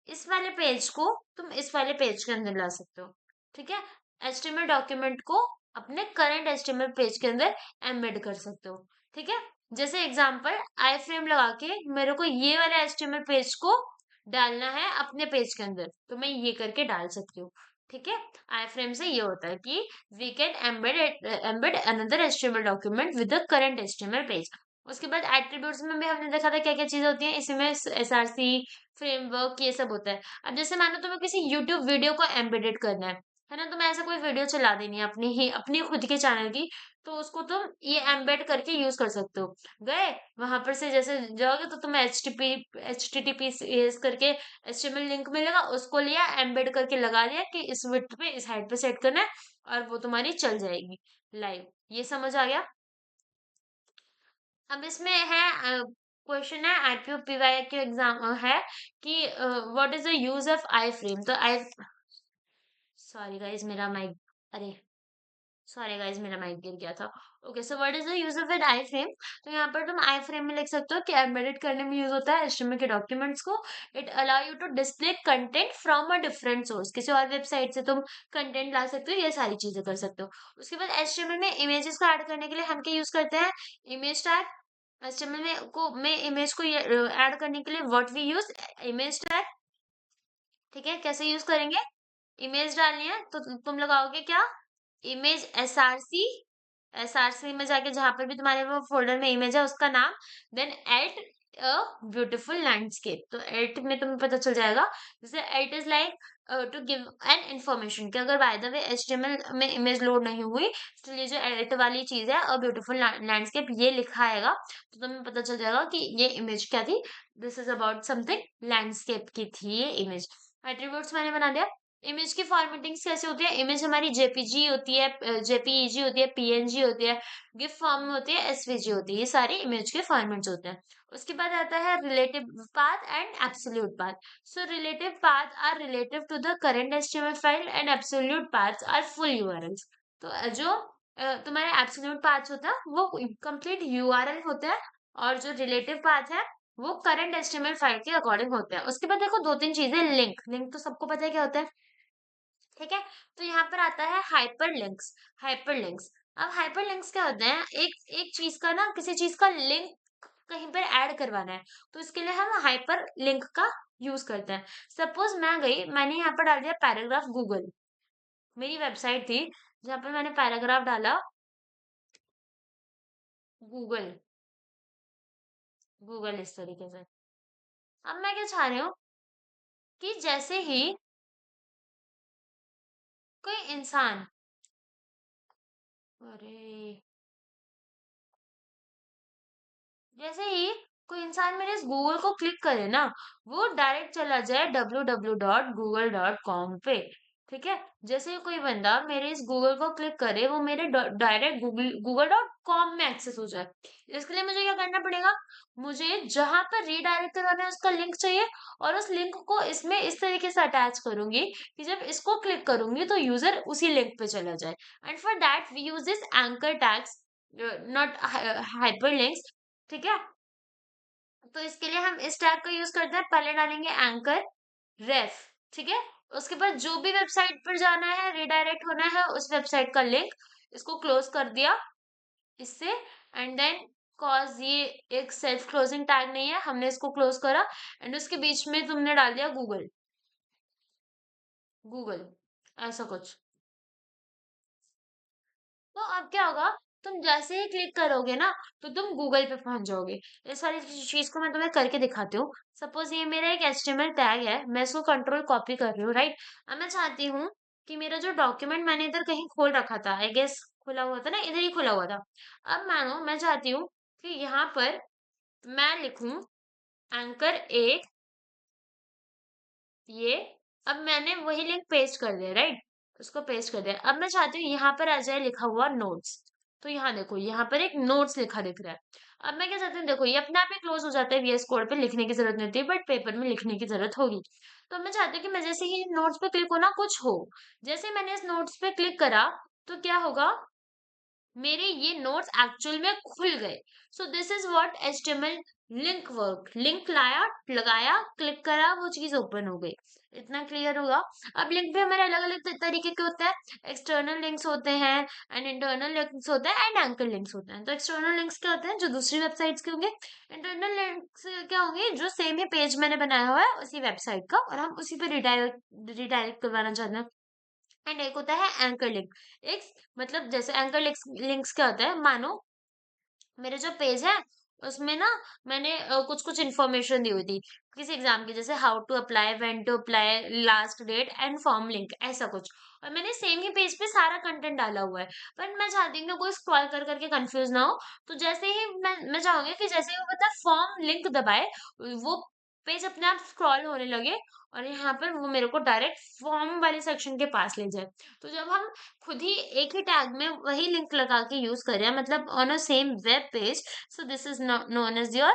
इस वाले पेज को तुम इस वाले पेज के अंदर ला सकते हो, ठीक है, HTML डॉक्यूमेंट को अपने करंट HTML पेज के अंदर एम्बेड कर सकते हो, ठीक है। जैसे एग्जांपल आई फ्रेम लगा के मेरे को ये वाले एचटीएमएल पेज को डालना है अपने पेज के अंदर, तो मैं ये करके डाल सकती हूँ। ठीक है, आई फ्रेम से ये होता है कि we can embed another HTML document with the current HTML page. उसके बाद एट्रीब्यूट्स में भी हमने देखा था क्या क्या चीजें होती हैं, इसमें एसआरसी फ्रेमवर्क ये सब होता है। अब जैसे मानो तुम्हें किसी यूट्यूब वीडियो को एम्बेडेड करना है ना, तुम्हें ऐसा कोई वीडियो चला देनी है अपनी खुद के चैनल की, तो उसको तुम ये एम्बेड करके यूज कर सकते हो। गए वहां पर से जैसे जाओगे तो तुम्हें एच टी टी पी करके एचटीएमएल लिंक मिलेगा, उसको लिया एम्बेड करके लगा दिया कि इस विड्थ पे इस हाइट पे सेट करना है, और वो तुम्हारी चल जाएगी लाइव। ये समझ आ गया। अब इसमें है क्वेश्चन है आईपीओ पीवाई के एग्जाम है कि what is the use of iframe. तो आई सॉरी गाइज मेरा माइक, अरे सॉरी गाइज मेरा माइक गिर गया था। Okay, so what is the use of an iframe. तो यहाँ पर तुम आई फ्रेम में लिख सकते हो कि एम्बेडेड करने में यूज होता है एचटीएमएल के डॉक्यूमेंट्स को। It allow you to display content from a different source, किसी और वेबसाइट से तुम कंटेंट ला सकते हो, ये सारी चीजें कर सकते हो। उसके बाद एचटीएमएल में इमेजेस को ऐड करने के लिए हम क्या यूज करते हैं, इमेज टैग। एचटीएमएल में इमेज को ऐड करने के लिए what we use, image tag. ठीक है, कैसे यूज करेंगे, इमेज डालनी है तो तुम लगाओगे क्या, इमेज एसआरसी, एसआरसी में जाके जहां पर भी तुम्हारे वो फोल्डर में इमेज है उसका नाम, then alt a beautiful landscape. तो एट में तुम्हें पता चल जाएगा, जैसे alt is like to give an information कि अगर बाय द वे एचटीएमएल में इमेज लोड नहीं हुई तो ये जो एट वाली चीज है अ ब्यूटीफुल लैंडस्केप ये लिखा आएगा, तो तुम्हें पता चल जाएगा कि ये इमेज क्या थी, this is about something landscape की थी ये इमेज। एट्रीब्यूट्स मैंने बना दिया। इमेज की फॉर्मेटिंग कैसे होती है, इमेज हमारी जेपीजी होती है, जेपीईजी होती है, पीएनजी होती है, गिफ फॉर्म में होती है, एसवीजी होती है, ये सारे इमेज के फॉर्मेट्स होते हैं। उसके बाद आता है relative path and absolute path. So relative path are relative to the current HTML file and absolute paths are full URLs. तो जो तुम्हारे एब्सोल्यूट पाथ्स होता है वो कंप्लीट यूआरएल होता है, और जो रिलेटिव पाथ है वो करंट एचटीएमएल फाइल के अकॉर्डिंग होते हैं। उसके बाद देखो दो तीन चीजें, लिंक, लिंक तो सबको पता है क्या होता है। ठीक है, तो यहाँ पर आता है हाइपरलिंक्स। हाइपरलिंक्स, अब हाइपरलिंक्स क्या होते हैं, एक एक चीज का ना किसी चीज का लिंक कहीं पर ऐड करवाना है, तो इसके लिए हम हाइपर लिंक का यूज करते हैं। सपोज मैं गई, मैंने यहाँ पर डाल दिया पैराग्राफ गूगल, मेरी वेबसाइट थी जहाँ पर मैंने पैराग्राफ डाला गूगल, गूगल इस तरीके से। अब मैं क्या चाह रही हूँ कि जैसे ही कोई इंसान, अरे जैसे ही कोई इंसान मेरे इस गूगल को क्लिक करे ना, वो डायरेक्ट चला जाए www.google.com पे। ठीक है, जैसे ही कोई बंदा मेरे इस गूगल को क्लिक करे वो मेरे डायरेक्ट google.com में एक्सेस हो जाए। इसके लिए मुझे क्या करना पड़ेगा, मुझे जहां पर रीडायरेक्ट करवाना है उसका लिंक चाहिए, और उस लिंक को इसमें इस तरीके से अटैच करूंगी कि जब इसको क्लिक करूंगी तो यूजर उसी लिंक पे चला जाए। And for that we use this anchor tags, not hyperlinks. ठीक है, तो इसके लिए हम इस टैग का यूज करते हैं, पहले डालेंगे एंकर रेफ। ठीक है, उसके बाद जो भी वेबसाइट पर जाना है, रिडायरेक्ट होना है, उस वेबसाइट का लिंक, इसको क्लोज कर दिया इससे। एंड देन कॉज ये एक सेल्फ क्लोजिंग टैग नहीं है, हमने इसको क्लोज करा, एंड उसके बीच में तुमने डाल दिया गूगल, गूगल ऐसा कुछ। तो अब क्या होगा, तुम जैसे ही क्लिक करोगे ना तो तुम गूगल पे पहुंच जाओगे। इस सारी चीज को मैं तुम्हें करके दिखाती हूँ। सपोज ये मेरा एक एचटीएमएल टैग है, मैं इसको कंट्रोल कॉपी कर रही हूँ, राइट। अब मैं चाहती हूँ कि मेरा जो डॉक्यूमेंट मैंने इधर कहीं खोल रखा था, आई गेस खुला हुआ था ना, इधर ही खुला हुआ था। अब मानो मैं चाहती हूँ कि यहाँ पर मैं लिखूं एंकर एक, ये, अब मैंने वही लिंक पेस्ट कर दिया, राइट, उसको पेस्ट कर दिया। अब मैं चाहती हूँ यहाँ पर आ जाए लिखा हुआ नोट्स। तो यहाँ देखो, यहाँ पर एक नोट्स लिखा दिख रहा है। अब मैं क्या चाहती हूँ, देखो ये अपने आप ही क्लोज हो जाता है, वीएस कोड पे लिखने की जरूरत नहीं होती, बट पेपर में लिखने की जरूरत होगी। तो मैं चाहती हूँ कि मैं जैसे ही नोट्स पे क्लिक हो ना कुछ हो, जैसे मैंने इस नोट्स पे क्लिक करा तो क्या होगा, मेरे ये नोट्स एक्चुअल में खुल गए। सो this is what HTML link work. Link लाया, लगाया, क्लिक करा, वो चीज ओपन हो गई। इतना क्लियर होगा। अब लिंक भी हमारे अलग अलग तरीके के होते हैं। एक्सटर्नल लिंक्स होते हैं एंड इंटरनल लिंक्स होते हैं एंड एंकर लिंक्स होते हैं। तो एक्सटर्नल लिंक्स क्या होते हैं, जो दूसरी वेबसाइट्स के होंगे। इंटरनल लिंक्स क्या होंगे, जो सेम ही पेज मैंने बनाया हुआ है उसी वेबसाइट का और हम उसी पे रिडायरेक्ट रिडायरेक्ट करवाना चाहते हैं। एंड एक होता है एंकर लिंक। एक मतलब जैसे एंकर लिंक्स लिंक्स क्या होता है, मानो मेरे जो पेज है उसमें ना मैंने कुछ कुछ इन्फॉर्मेशन दी हुई थी किसी एग्जाम की, जैसे how to apply, when to apply, last date and form link, ऐसा कुछ। और मैंने सेम ही पेज पे सारा कंटेंट डाला हुआ है। पर मैं चाहती हूँ कि कोई स्क्रॉल कर करके कंफ्यूज ना हो। तो जैसे ही मैं चाहूंगी कि जैसे ही वो बता फॉर्म लिंक दबाए, वो पेज अपने आप स्क्रॉल होने लगे और यहाँ पर वो मेरे को डायरेक्ट फॉर्म वाले सेक्शन के पास ले जाए। तो जब हम खुद ही एक ही टैग में वही लिंक लगा के यूज कर रहे हैं, मतलब on a same web page, so this is known as your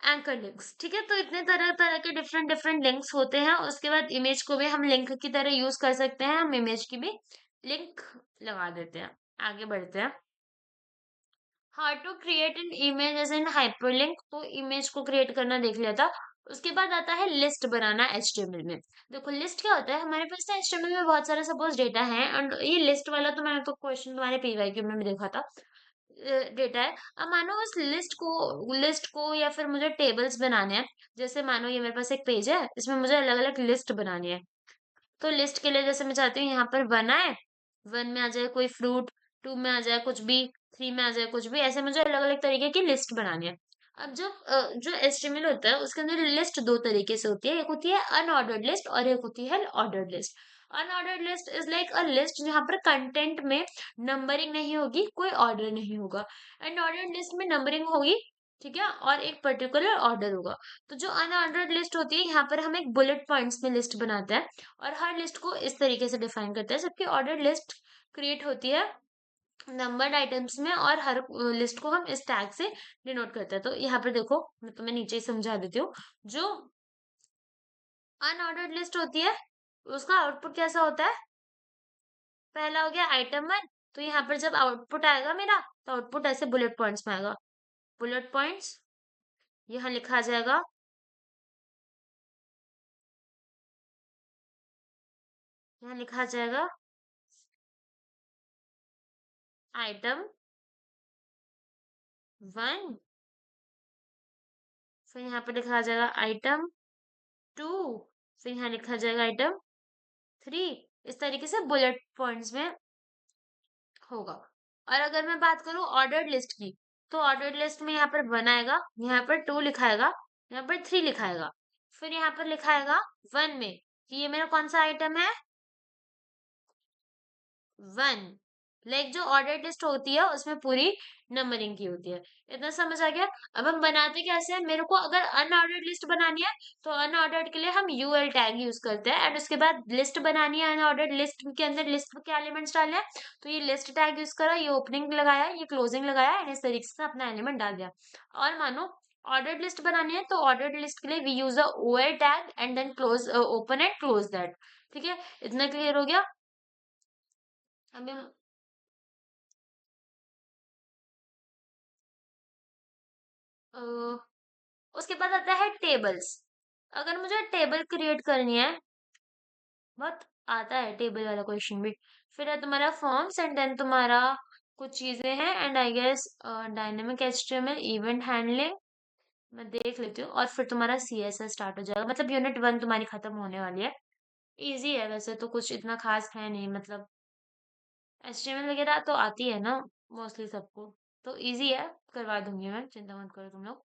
anchor links. ठीक है, तो इतने तरह तरह के डिफरेंट डिफरेंट लिंक्स होते हैं। उसके बाद इमेज को भी हम लिंक की तरह यूज कर सकते हैं। हम इमेज की भी लिंक लगा देते हैं। आगे बढ़ते हैं। How to create an image as an hyperlink. तो इमेज को क्रिएट करना देख लिया था। उसके बाद आता है लिस्ट बनाना एचटीएमएल में। देखो लिस्ट क्या होता है, हमारे पास ना एचटीएमएल में बहुत सारा सपोज डेटा है एंड ये लिस्ट वाला तो मैंने तो क्वेश्चन तुम्हारे पीवाईक्यू में भी देखा था। डेटा है। अब मानो उस लिस्ट को या फिर मुझे टेबल्स बनाने हैं। जैसे मानो ये मेरे पास एक पेज है, इसमें मुझे अलग अलग लिस्ट बनानी है। तो लिस्ट के लिए जैसे मैं चाहती हूँ यहाँ पर वन आए, वन में आ जाए कोई फ्रूट, टू में आ जाए कुछ भी, थ्री में आ जाए कुछ भी, ऐसे मुझे अलग अलग तरीके की लिस्ट बनानी है। अब जो एचटीएमएल होता है उसके अंदर लिस्ट दो तरीके से होती है। एक होती है अनऑर्डर्ड लिस्ट और एक होती है ordered list. Unordered list is like a list जहाँ पर कंटेंट में नंबरिंग नहीं होगी, कोई ऑर्डर नहीं होगा। एंड ऑर्डर्ड लिस्ट में नंबरिंग होगी, ठीक है, और एक पर्टिकुलर ऑर्डर होगा। तो जो अनऑर्डर्ड लिस्ट होती है यहाँ पर हम एक बुलेट पॉइंट्स में लिस्ट बनाते हैं और हर लिस्ट को इस तरीके से डिफाइन करते हैं। सबकी ऑर्डर लिस्ट क्रिएट होती है नंबर्ड आइटम्स में और हर लिस्ट को हम इस टैग से डिनोट करते हैं। तो यहाँ पर देखो मैं तुम्हें नीचे ही समझा देती हूँ। जो अनऑर्डर्ड लिस्ट होती है उसका आउटपुट कैसा होता है। पहला हो गया आइटम वन। तो यहाँ पर जब आउटपुट आएगा मेरा, तो आउटपुट ऐसे बुलेट पॉइंट्स में आएगा। बुलेट पॉइंट्स यहाँ लिखा आ जाएगा, यहाँ लिखा आ जाएगा आइटम वन। फिर यहाँ पे लिखा आ जाएगा आइटम टू। फिर यहाँ लिखा जाएगा आइटम थ्री। इस तरीके से बुलेट पॉइंट्स में होगा। और अगर मैं बात करूं ऑर्डर्ड लिस्ट की, तो ऑर्डर्ड लिस्ट में यहाँ पर वन आएगा, यहाँ पर टू लिखाएगा, यहाँ पर थ्री लिखाएगा, फिर यहाँ पर लिखाएगा वन में कि ये मेरा कौन सा आइटम है, वन। लाइक जो ऑर्डर लिस्ट होती है उसमें पूरी नंबरिंग की होती है। इतना समझ आ गया। अब हम बनाते कैसे हैं, मेरे को अगर अनऑर्डर्ड लिस्ट बनानी है तो अनऑर्डर्ड के लिए हम यूएल टैग यूज करते हैं एंड उसके बाद लिस्ट बनानी है अनऑर्डर्ड लिस्ट के अंदर लिस्ट में क्या एलिमेंट्स डालने हैं, तो ये लिस्ट टैग यूज करा, ये ओपनिंग लगाया, ये क्लोजिंग लगाया एंड इस तरीके से अपना एलिमेंट डाल दिया। और मानो ऑर्डर्ड लिस्ट बनानी है तो ऑर्डर्ड लिस्ट के लिए we use a OL tag and then close open and close that. ठीक है, इतना क्लियर हो गया। अभी अ, उसके बाद आता है टेबल्स। अगर मुझे टेबल क्रिएट करनी है, बहुत आता है टेबल वाला क्वेश्चन भी। फिर है तुम्हारा फॉर्म्स एंड देन तुम्हारा कुछ चीजें हैं and I guess dynamic HTML, event handling, मैं देख लेती हूँ। और फिर तुम्हारा सीएसएस स्टार्ट हो जाएगा, मतलब यूनिट वन तुम्हारी खत्म होने वाली है। इजी है वैसे तो, कुछ इतना खास है नहीं, मतलब एचटीएमएल वगैरह तो आती है ना मोस्टली सबको, तो इजी है, करवा दूंगी मैं, चिंता मत करो तुम लोग।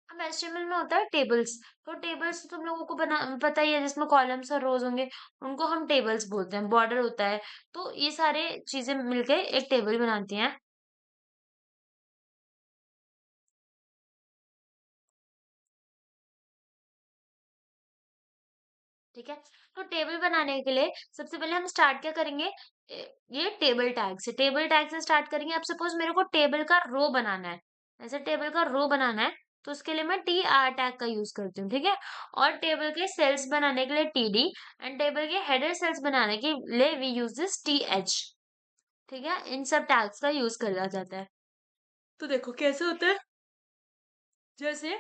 अब एचटीएमएल में होता है टेबल्स। तो टेबल्स तुम लोगों को बना पता ही है, जिसमें कॉलम्स और रोज होंगे, उनको हम टेबल्स बोलते हैं। बॉर्डर होता है, तो ये सारे चीजें मिलके एक टेबल बनाती हैं। ठीक है, तो टेबल बनाने के लिए सबसे पहले हम स्टार्ट क्या करेंगे, ये टेबल टैग से स्टार्ट करेंगे। अब सपोज मेरे को टेबल का रो बनाना है, ऐसे टेबल का रो बनाना है। तो उसके लिए मैं टी आर टैग का यूज करती हूँ, ठीक है। और टेबल के सेल्स बनाने के लिए टी डी, एंड टेबल के हेडर सेल्स बनाने के लिए we use this T H, ठीक है। इन सब टैग्स का यूज करा जाता है। तो देखो कैसे होता है, जैसे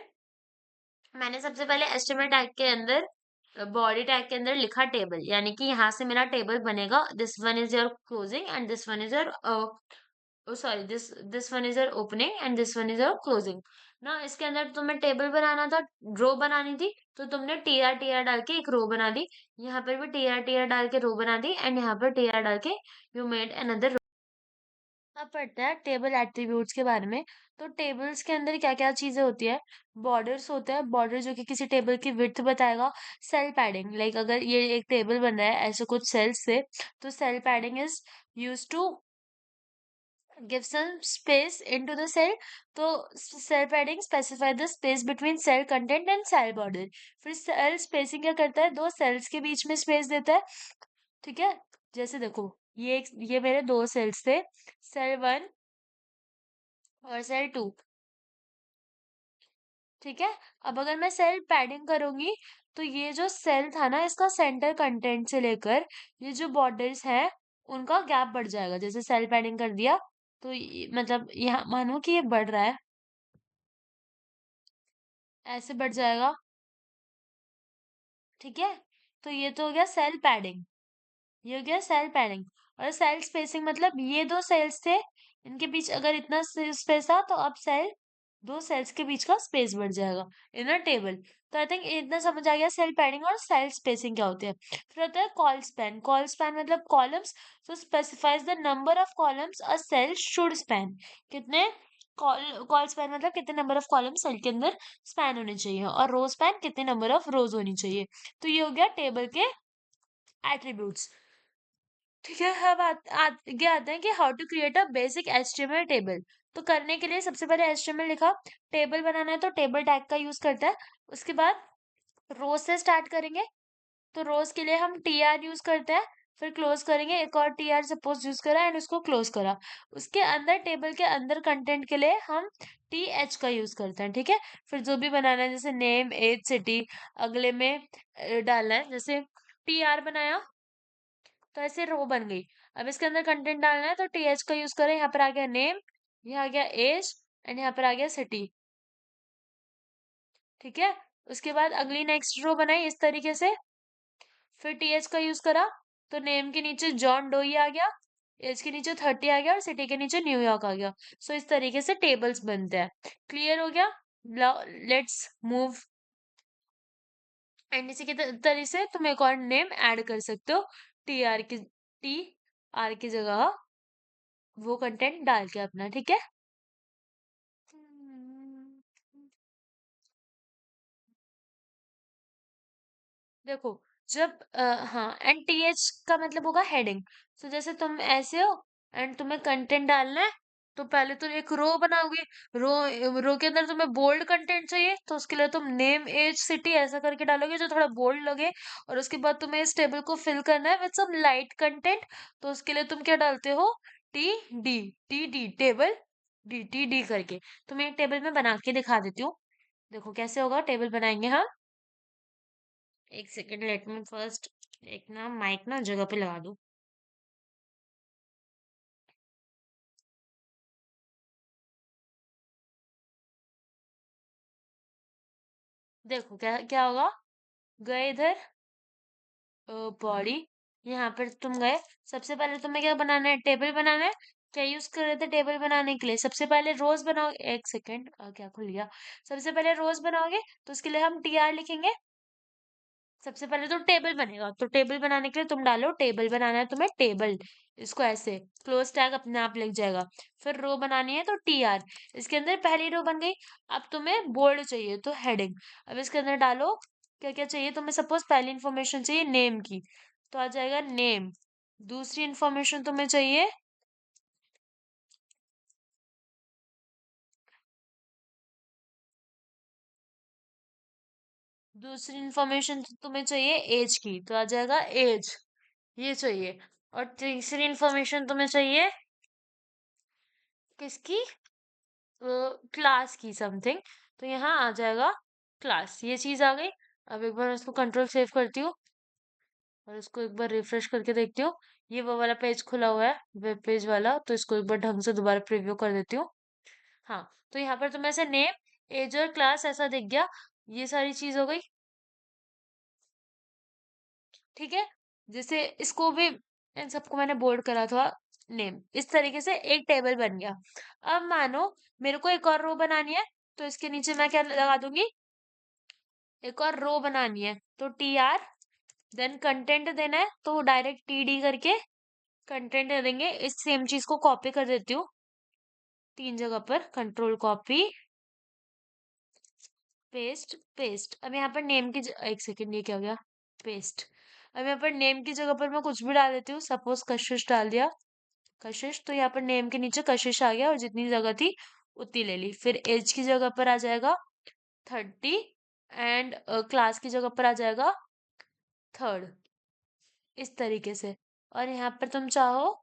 मैंने सबसे पहले एस्टिमेट टैग के अंदर, बॉडी टैग के अंदर लिखा टेबल, यानी कि यहाँ से मेरा टेबल बनेगा, this one is your closing and this one is your, sorry, this one is your opening and this one is your closing ना। इसके अंदर तुम्हें टेबल बनाना था, रो बनानी थी, तो तुमने टी आर डाल के एक रो बना दी। यहाँ पर भी टी आर डाल के रो बना दी, एंड यहाँ पर टी आर डाल के यू मेड अनदर। अब पढ़ते हैं टेबल एट्रीब्यूट्स के बारे में। तो टेबल्स के अंदर क्या क्या चीजें होती है। बॉर्डर्स होता है, बॉर्डर जो कि किसी टेबल की विड्थ बताएगा। सेल पैडिंग, लाइक अगर ये एक टेबल बन रहा है ऐसे कुछ सेल्स से, तो cell padding is use to give some space into the cell. तो cell padding specify the space between cell content and cell border. फिर cell spacing क्या करता है, दो cells के बीच में space देता है, ठीक है। जैसे देखो, ये मेरे दो cells थे, cell 1 और cell 2, ठीक है। अब अगर मैं सेल पैडिंग करूंगी, तो ये जो सेल था ना, इसका सेंटर कंटेंट से लेकर ये जो बॉर्डर्स है, उनका गैप बढ़ जाएगा। जैसे सेल पैडिंग कर दिया, तो मतलब यहाँ मानो कि ये बढ़ रहा है, ऐसे बढ़ जाएगा, ठीक है। तो ये तो हो गया सेल पैडिंग, ये हो गया सेल पैडिंग। और सेल स्पेसिंग मतलब ये दो सेल्स थे, इनके बीच अगर इतना स्पेस था, तो अब सेल, दो सेल्स के बीच का स्पेस बढ़ जाएगा इन अ टेबल। तो आई थिंक इतना समझ आ गया सेल पैडिंग और सेल स्पेसिंग क्या होती है। फिर होता है कॉल स्पैन। कॉल स्पैन मतलब कॉलम्स, तो specifies the number of columns a cell should span. कितने कॉल स्पैन मतलब कितने नंबर ऑफ कॉलम सेल के अंदर स्पैन होने चाहिए, और रो स्पैन कितने नंबर ऑफ रोज होनी चाहिए। तो ये हो गया टेबल के एट्रीब्यूट्स, ठीक है। अब आगे आते हैं कि how to create a basic HTML table. तो करने के लिए सबसे पहले एचटीएमएल लिखा, टेबल बनाना है तो टेबल टैग का यूज करता है। उसके बाद रोज से स्टार्ट करेंगे, तो रोज के लिए हम टी आर यूज करते हैं। फिर क्लोज करेंगे, एक और टी आर सपोज यूज करा एंड उसको क्लोज करा। उसके अंदर टेबल के अंदर कंटेंट के लिए हम टी एच का यूज करते हैं, ठीक है। फिर जो भी बनाना है, जैसे नेम एज सिटी, अगले में डालना है। जैसे टी आर बनाया, तो ऐसे रो बन गई। अब इसके अंदर कंटेंट डालना है, तो टी एच का यूज करें। यहाँ पर आ गया नेम, यहाँ आ गया एज, एंड यहाँ पर आ गया सिटी, ठीक है। उसके बाद अगली नेक्स्ट रो बनाई इस तरीके से। फिर टी एच का यूज करा, तो नेम के नीचे जॉन डोई आ गया, एज के नीचे 30 आ गया, और सिटी के नीचे न्यूयॉर्क आ गया। सो इस तरीके से टेबल्स बनते हैं। क्लियर हो गया। Let's move. एंड इसी के तरह से तुम एक और नेम ऐड कर सकते हो, टी आर की जगह वो कंटेंट डाल के अपना, ठीक है। देखो, जब हाँ, एंड टी एच का मतलब होगा हेडिंग। तो जैसे तुम ऐसे हो एंड तुम्हें कंटेंट डालना है, तो पहले तो एक रो बनाओगे। रो के अंदर तुम्हें बोल्ड कंटेंट चाहिए, तो उसके लिए तुम नेम एज सिटी ऐसा करके डालोगे जो थोड़ा बोल्ड लगे। और उसके बाद तुम्हें इस टेबल को फिल करना है विद सम लाइट कंटेंट, तो उसके लिए तुम क्या डालते हो, T D table, T D करके। तो मैं एक टेबल में बना के दिखा देती हूँ। देखो कैसे होगा, टेबल बनाएंगे हम। एक सेकेंड, लेट मी फर्स्ट एक ना माइक ना जगह पे लगा दूं। देखो क्या क्या होगा, गए इधर बॉडी, यहाँ पर तुम गए। सबसे पहले तुम्हें क्या बनाना है, टेबल बनाना है। क्या यूज कर रहे थे टेबल बनाने के लिए, सबसे पहले रोज बनाओ। एक सेकेंड, क्या खुल गया। सबसे पहले रोज बनाओगे, तो उसके लिए हम टी आर लिखेंगे। सबसे पहले तो टेबल बनेगा, तो टेबल बनाने के लिए तुम डालो टेबल बनाना है तुम्हें, टेबल, इसको ऐसे क्लोज टैग अपने आप लिख जाएगा। फिर रो बनानी है, तो टी आर, इसके अंदर पहली रो बन गई। अब तुम्हें बोल्ड चाहिए, तो हेडिंग। अब इसके अंदर डालो क्या क्या चाहिए तुम्हें। सपोज पहली इंफॉर्मेशन चाहिए नेम की, तो आ जाएगा नेम। दूसरी इंफॉर्मेशन तुम्हें चाहिए, दूसरी इंफॉर्मेशन तुम्हें चाहिए एज की, तो आ जाएगा एज, ये चाहिए। और तीसरी इंफॉर्मेशन तुम्हें चाहिए किसकी, क्लास की समथिंग, तो यहाँ आ जाएगा क्लास, ये चीज आ गई। अब एक बार इसको कंट्रोल सेव करती हूँ और इसको एक बार रिफ्रेश करके देखती हूँ। ये वो वाला पेज खुला हुआ है, वेब पेज वाला, तो इसको एक बार ढंग से दोबारा प्रीव्यू कर देती हूँ। हाँ, तो यहाँ पर तुम्हें ऐसे नेम, एज और क्लास ऐसा दिख गया। ये सारी चीज हो गई। ठीक है, जैसे इसको भी, इन सबको मैंने बोल्ड करा था नेम, इस तरीके से एक टेबल बन गया। अब मानो मेरे को एक और रो बनानी है, तो इसके नीचे मैं क्या लगा दूंगी, एक और रो बनानी है, तो TR, देन कंटेंट देना है तो डायरेक्ट TD करके कंटेंट दे देंगे। इस सेम चीज को कॉपी कर देती हूँ 3 जगह पर, कंट्रोल कॉपी, पेस्ट पेस्ट। अब यहाँ पर नेम की एक सेकेंड, ये क्या हो गया, पेस्ट। अब यहाँ पर नेम की जगह पर मैं कुछ भी डाल देती हूँ, सपोज कशिश डाल दिया, कशिश, तो यहाँ पर नेम के नीचे कशिश आ गया और जितनी जगह थी उतनी ले ली। फिर एज की जगह पर आ जाएगा 30 एंड क्लास की जगह पर आ जाएगा 3rd, इस तरीके से। और यहाँ पर तुम चाहो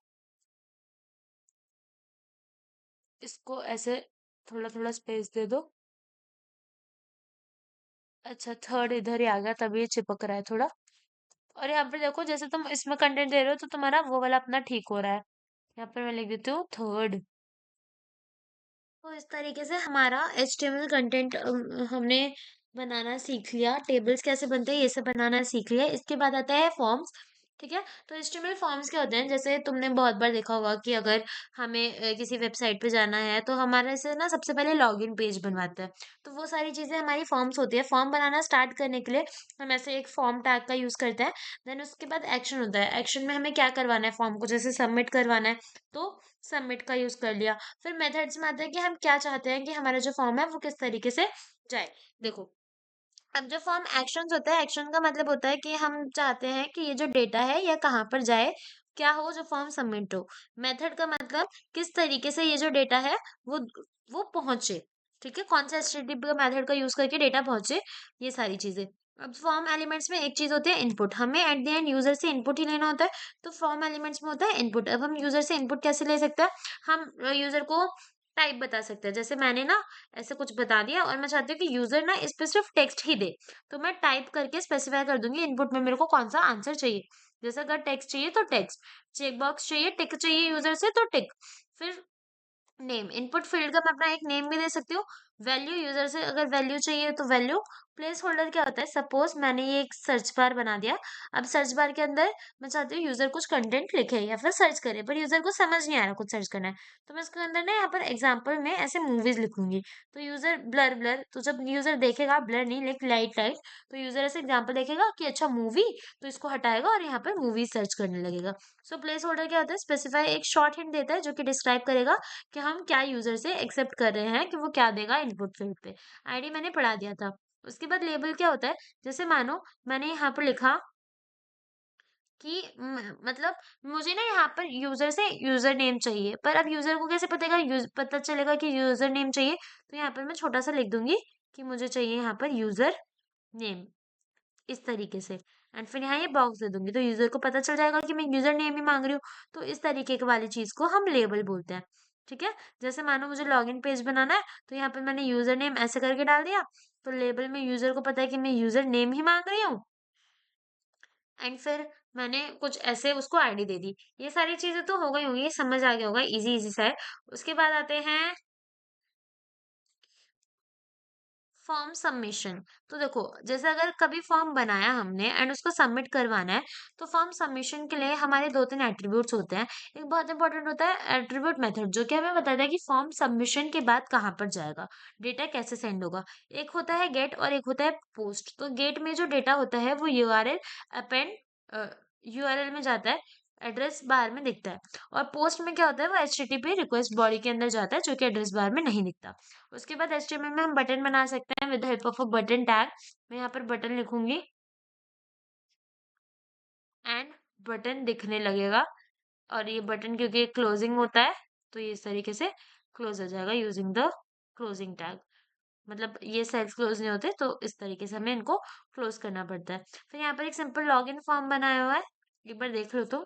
इसको ऐसे थोड़ा थोड़ा स्पेस दे दो। अच्छा, 3rd इधर ही आ गया, तभी ये चिपक रहा है थोड़ा। और यहाँ पर देखो, जैसे तुम इसमें कंटेंट दे रहे हो तो तुम्हारा वो वाला अपना ठीक हो रहा है। यहाँ पर मैं लिख देती हूँ 3rd। तो इस तरीके से हमारा HTML कंटेंट हमने बनाना सीख लिया। टेबल्स कैसे बनते हैं ये सब बनाना सीख लिया। इसके बाद आता है फॉर्म्स। ठीक है, तो HTML फॉर्म्स क्या होते हैं, जैसे तुमने बहुत बार देखा होगा कि अगर हमें किसी वेबसाइट पे जाना है तो हमारे से ना सबसे पहले लॉगिन पेज बनवाता है। तो वो सारी चीजें हमारी फॉर्म्स होती है। फॉर्म बनाना स्टार्ट करने के लिए हम ऐसे एक फॉर्म टैग का यूज करते हैं। देन उसके बाद एक्शन होता है। एक्शन में हमें क्या करवाना है, फॉर्म को जैसे सबमिट करवाना है तो सबमिट का यूज कर लिया। फिर मेथड्स में आता है कि हम क्या चाहते हैं कि हमारा जो फॉर्म है वो किस तरीके से जाए। देखो, अब जो फॉर्म एक्शंस होता है, एक्शन का मतलब होता है कि हम चाहते हैं कि ये जो डेटा है ये कहाँ पर जाए, क्या हो, जो फॉर्म सबमिट हो। मेथड का मतलब किस तरीके से ये जो डेटा है वो पहुंचे। ठीक है, कौन सा HTTP का मेथड का यूज करके डेटा पहुंचे, ये सारी चीजें। अब फॉर्म एलिमेंट्स में एक चीज होती है इनपुट, हमें एट द एंड यूजर से इनपुट ही लेना होता है। तो फॉर्म एलिमेंट्स में होता है इनपुट। अब हम यूजर से इनपुट कैसे ले सकते हैं, हम यूजर को टाइप बता सकते हैं। जैसे मैंने ना ऐसे कुछ बता दिया और मैं चाहती हूँ कि यूजर ना इस पे सिर्फ टेक्स्ट ही दे, तो मैं टाइप करके स्पेसिफाई कर दूंगी इनपुट में मेरे को कौन सा आंसर चाहिए। जैसे अगर टेक्स्ट चाहिए तो टेक्स्ट, चेक बॉक्स चाहिए, टिक चाहिए यूजर से तो टिक। फिर नेम, इनपुट फील्ड का मैं अपना एक नेम भी दे सकती हूँ। वैल्यू, यूजर से अगर वैल्यू चाहिए तो वैल्यू। प्लेस होल्डर क्या होता है, सपोज मैंने ये एक सर्च बार बना दिया। अब सर्च बार के अंदर मैं चाहती हूँ यूजर कुछ कंटेंट लिखे या फिर सर्च करे, पर यूजर को समझ नहीं आ रहा कुछ सर्च करना है, तो मैं इसके अंदर ना यहाँ पर एग्जाम्पल में ऐसे मूवीज लिखूंगी। तो यूजर ब्लर ब्लर, तो जब यूजर देखेगा, ब्लर नहीं लाइक लाइट लाइट, तो यूजर ऐसे एग्जाम्पल देखेगा कि अच्छा मूवी, तो इसको हटाएगा और यहाँ पर मूवी सर्च करने लगेगा। सो प्लेस होल्डर क्या होता है, स्पेसिफाई एक शॉर्ट हिंट देता है जो कि डिस्क्राइब करेगा कि हम क्या यूजर से एक्सेप्ट कर रहे हैं कि वो क्या देगा इनपुट फील्ड पे। आईडी मैंने पढ़ा दिया था। उसके बाद लेबल क्या होता है, जैसे मानो मैंने यहाँ पर लिखा कि मतलब मुझे ना यहाँ पर यूजर से यूजर नेम चाहिए, पर अब यूजर को कैसे पता चलेगा कि यूजर नेम चाहिए। तो यहाँ पर मैं छोटा सा लिख दूंगी कि मुझे चाहिए यहाँ पर यूजर नेम, इस तरीके से। एंड फिर यहाँ ये बॉक्स दे दूंगी तो यूजर को पता चल जाएगा कि मैं यूजर नेम ही मांग रही हूँ। तो इस तरीके की वाली चीज को हम लेबल बोलते हैं। ठीक है, जैसे मानो मुझे लॉगिन पेज बनाना है तो यहाँ पे मैंने यूजर नेम ऐसे करके डाल दिया, तो लेबल में यूजर को पता है कि मैं यूजर नेम ही मांग रही हूँ। एंड फिर मैंने कुछ ऐसे उसको आईडी दे दी। ये सारी चीजें तो हो गई होंगी, ये समझ आ गया होगा, इजी इजी सा है। उसके बाद आते हैं फॉर्म सबमिशन। तो देखो, जैसे अगर कभी फॉर्म बनाया हमने एंड उसको सबमिट करवाना है, तो फॉर्म सबमिशन के लिए हमारे 2-3 एट्रीब्यूट्स होते हैं। एक बहुत इंपॉर्टेंट होता है एट्रीब्यूट मेथड, जो कि हमें बताता है कि फॉर्म सबमिशन के बाद कहाँ पर जाएगा, डेटा कैसे सेंड होगा। एक होता है गेट और एक होता है पोस्ट। तो गेट में जो डेटा होता है वो यूआरएल अपेंड, यूआरएल में जाता है, एड्रेस बार में दिखता है। और पोस्ट में क्या होता है, वो HTTP रिक्वेस्ट बॉडी के अंदर जाता है, जो कि एड्रेस बार में नहीं दिखता। उसके बाद HTML में हम बटन बना सकते हैं with help of a button tag. मैं यहाँ पर बटन लिखूंगी एंड बटन दिखने लगेगा। और ये बटन क्योंकि क्लोजिंग होता है तो ये इस तरीके से क्लोज हो जाएगा यूजिंग द क्लोजिंग टैग। मतलब ये सेल्फ क्लोज नहीं होते, तो इस तरीके से हमें इनको क्लोज करना पड़ता है। फिर यहाँ पर एक सिंपल लॉगिन फॉर्म बनाया हुआ है, एक बार देख लो तो।